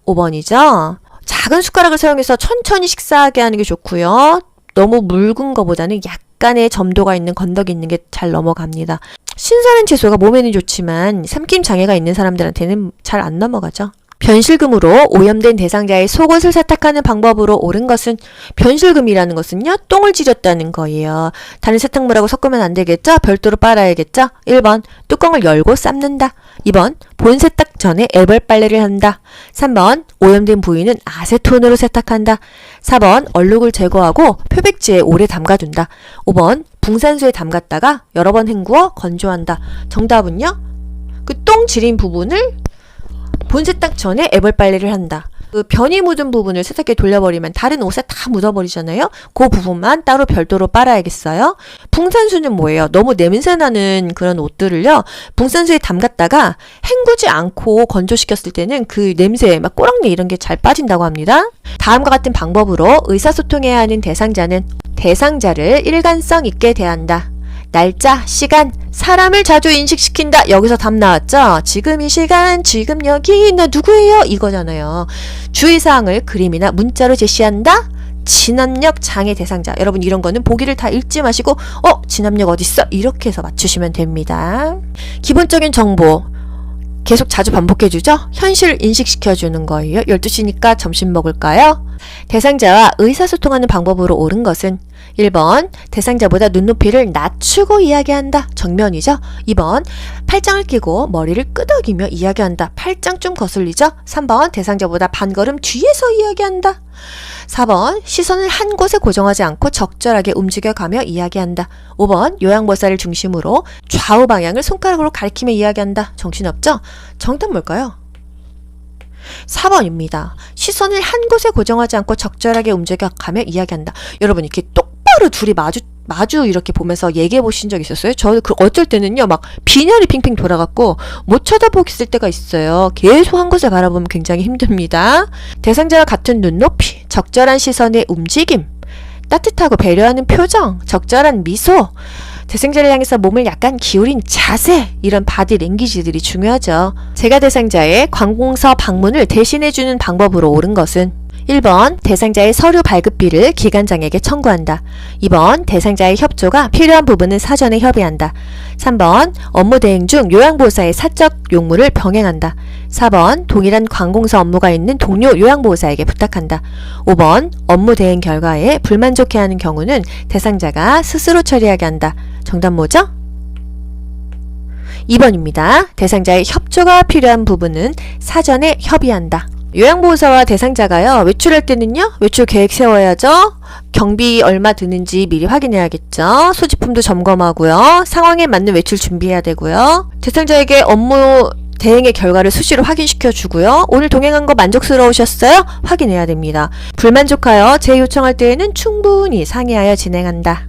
5번이죠. 작은 숟가락을 사용해서 천천히 식사하게 하는 게 좋고요. 너무 묽은 거보다는 약간의 점도가 있는 건더기 있는 게 잘 넘어갑니다. 신선한 채소가 몸에는 좋지만 삼킴 장애가 있는 사람들한테는 잘 안 넘어가죠. 변실금으로 오염된 대상자의 속옷을 세탁하는 방법으로 옳은 것은 변실금이라는 것은요. 똥을 지렸다는 거예요. 다른 세탁물하고 섞으면 안 되겠죠? 별도로 빨아야겠죠? 1번 뚜껑을 열고 삶는다. 2번 본 세탁 전에 애벌 빨래를 한다. 3번 오염된 부위는 아세톤으로 세탁한다. 4번 얼룩을 제거하고 표백지에 오래 담가둔다. 5번 붕산수에 담갔다가 여러 번 헹구어 건조한다. 정답은요? 그 똥 지린 부분을 본 세탁 전에 애벌 빨래를 한다. 그 변이 묻은 부분을 세탁기에 돌려버리면 다른 옷에 다 묻어버리잖아요. 그 부분만 따로 별도로 빨아야겠어요. 붕산수는 뭐예요? 너무 냄새나는 그런 옷들을요. 붕산수에 담갔다가 헹구지 않고 건조시켰을 때는 그 냄새, 막 꼬랑내 이런 게 잘 빠진다고 합니다. 다음과 같은 방법으로 의사소통해야 하는 대상자는 대상자를 일관성 있게 대한다. 날짜, 시간, 사람을 자주 인식시킨다. 여기서 답 나왔죠? 지금 이 시간, 지금 여기, 나 누구예요? 이거잖아요. 주의사항을 그림이나 문자로 제시한다. 진압력 장애 대상자. 여러분 이런 거는 보기를 다 읽지 마시고 진압력 어딨어? 이렇게 해서 맞추시면 됩니다. 기본적인 정보. 계속 자주 반복해주죠? 현실을 인식시켜주는 거예요. 12시니까 점심 먹을까요? 대상자와 의사소통하는 방법으로 옳은 것은 1번 대상자보다 눈높이를 낮추고 이야기한다. 정면이죠. 2번 팔짱을 끼고 머리를 끄덕이며 이야기한다. 팔짱 좀 거슬리죠. 3번 대상자보다 반걸음 뒤에서 이야기한다. 4번 시선을 한 곳에 고정하지 않고 적절하게 움직여가며 이야기한다. 5번 요양보살을 중심으로 좌우 방향을 손가락으로 가리키며 이야기한다. 정신없죠? 정답 뭘까요? 4번입니다. 시선을 한 곳에 고정하지 않고 적절하게 움직여가며 이야기한다. 여러분 이렇게 똑바로 둘이 마주 이렇게 보면서 얘기해 보신 적 있었어요? 저 어쩔 때는요 막 빈혈이 핑핑 돌아갔고 못 쳐다보겠을 때가 있어요. 계속 한 곳을 바라보면 굉장히 힘듭니다. 대상자와 같은 눈높이, 적절한 시선의 움직임, 따뜻하고 배려하는 표정, 적절한 미소, 대상자를 향해서 몸을 약간 기울인 자세, 이런 바디 랭귀지들이 중요하죠. 제가 대상자의 관공서 방문을 대신해주는 방법으로 옳은 것은 1번 대상자의 서류 발급비를 기관장에게 청구한다. 2번 대상자의 협조가 필요한 부분은 사전에 협의한다. 3번 업무 대행 중 요양보호사의 사적 용무를 병행한다. 4번 동일한 관공서 업무가 있는 동료 요양보호사에게 부탁한다. 5번 업무 대행 결과에 불만족해하는 경우는 대상자가 스스로 처리하게 한다. 정답 뭐죠? 2번입니다. 대상자의 협조가 필요한 부분은 사전에 협의한다. 요양보호사와 대상자가요, 외출할 때는요, 외출 계획 세워야죠. 경비 얼마 드는지 미리 확인해야겠죠. 소지품도 점검하고요. 상황에 맞는 외출 준비해야 되고요. 대상자에게 업무 대행의 결과를 수시로 확인시켜 주고요. 오늘 동행한 거 만족스러우셨어요? 확인해야 됩니다. 불만족하여 재요청할 때에는 충분히 상의하여 진행한다.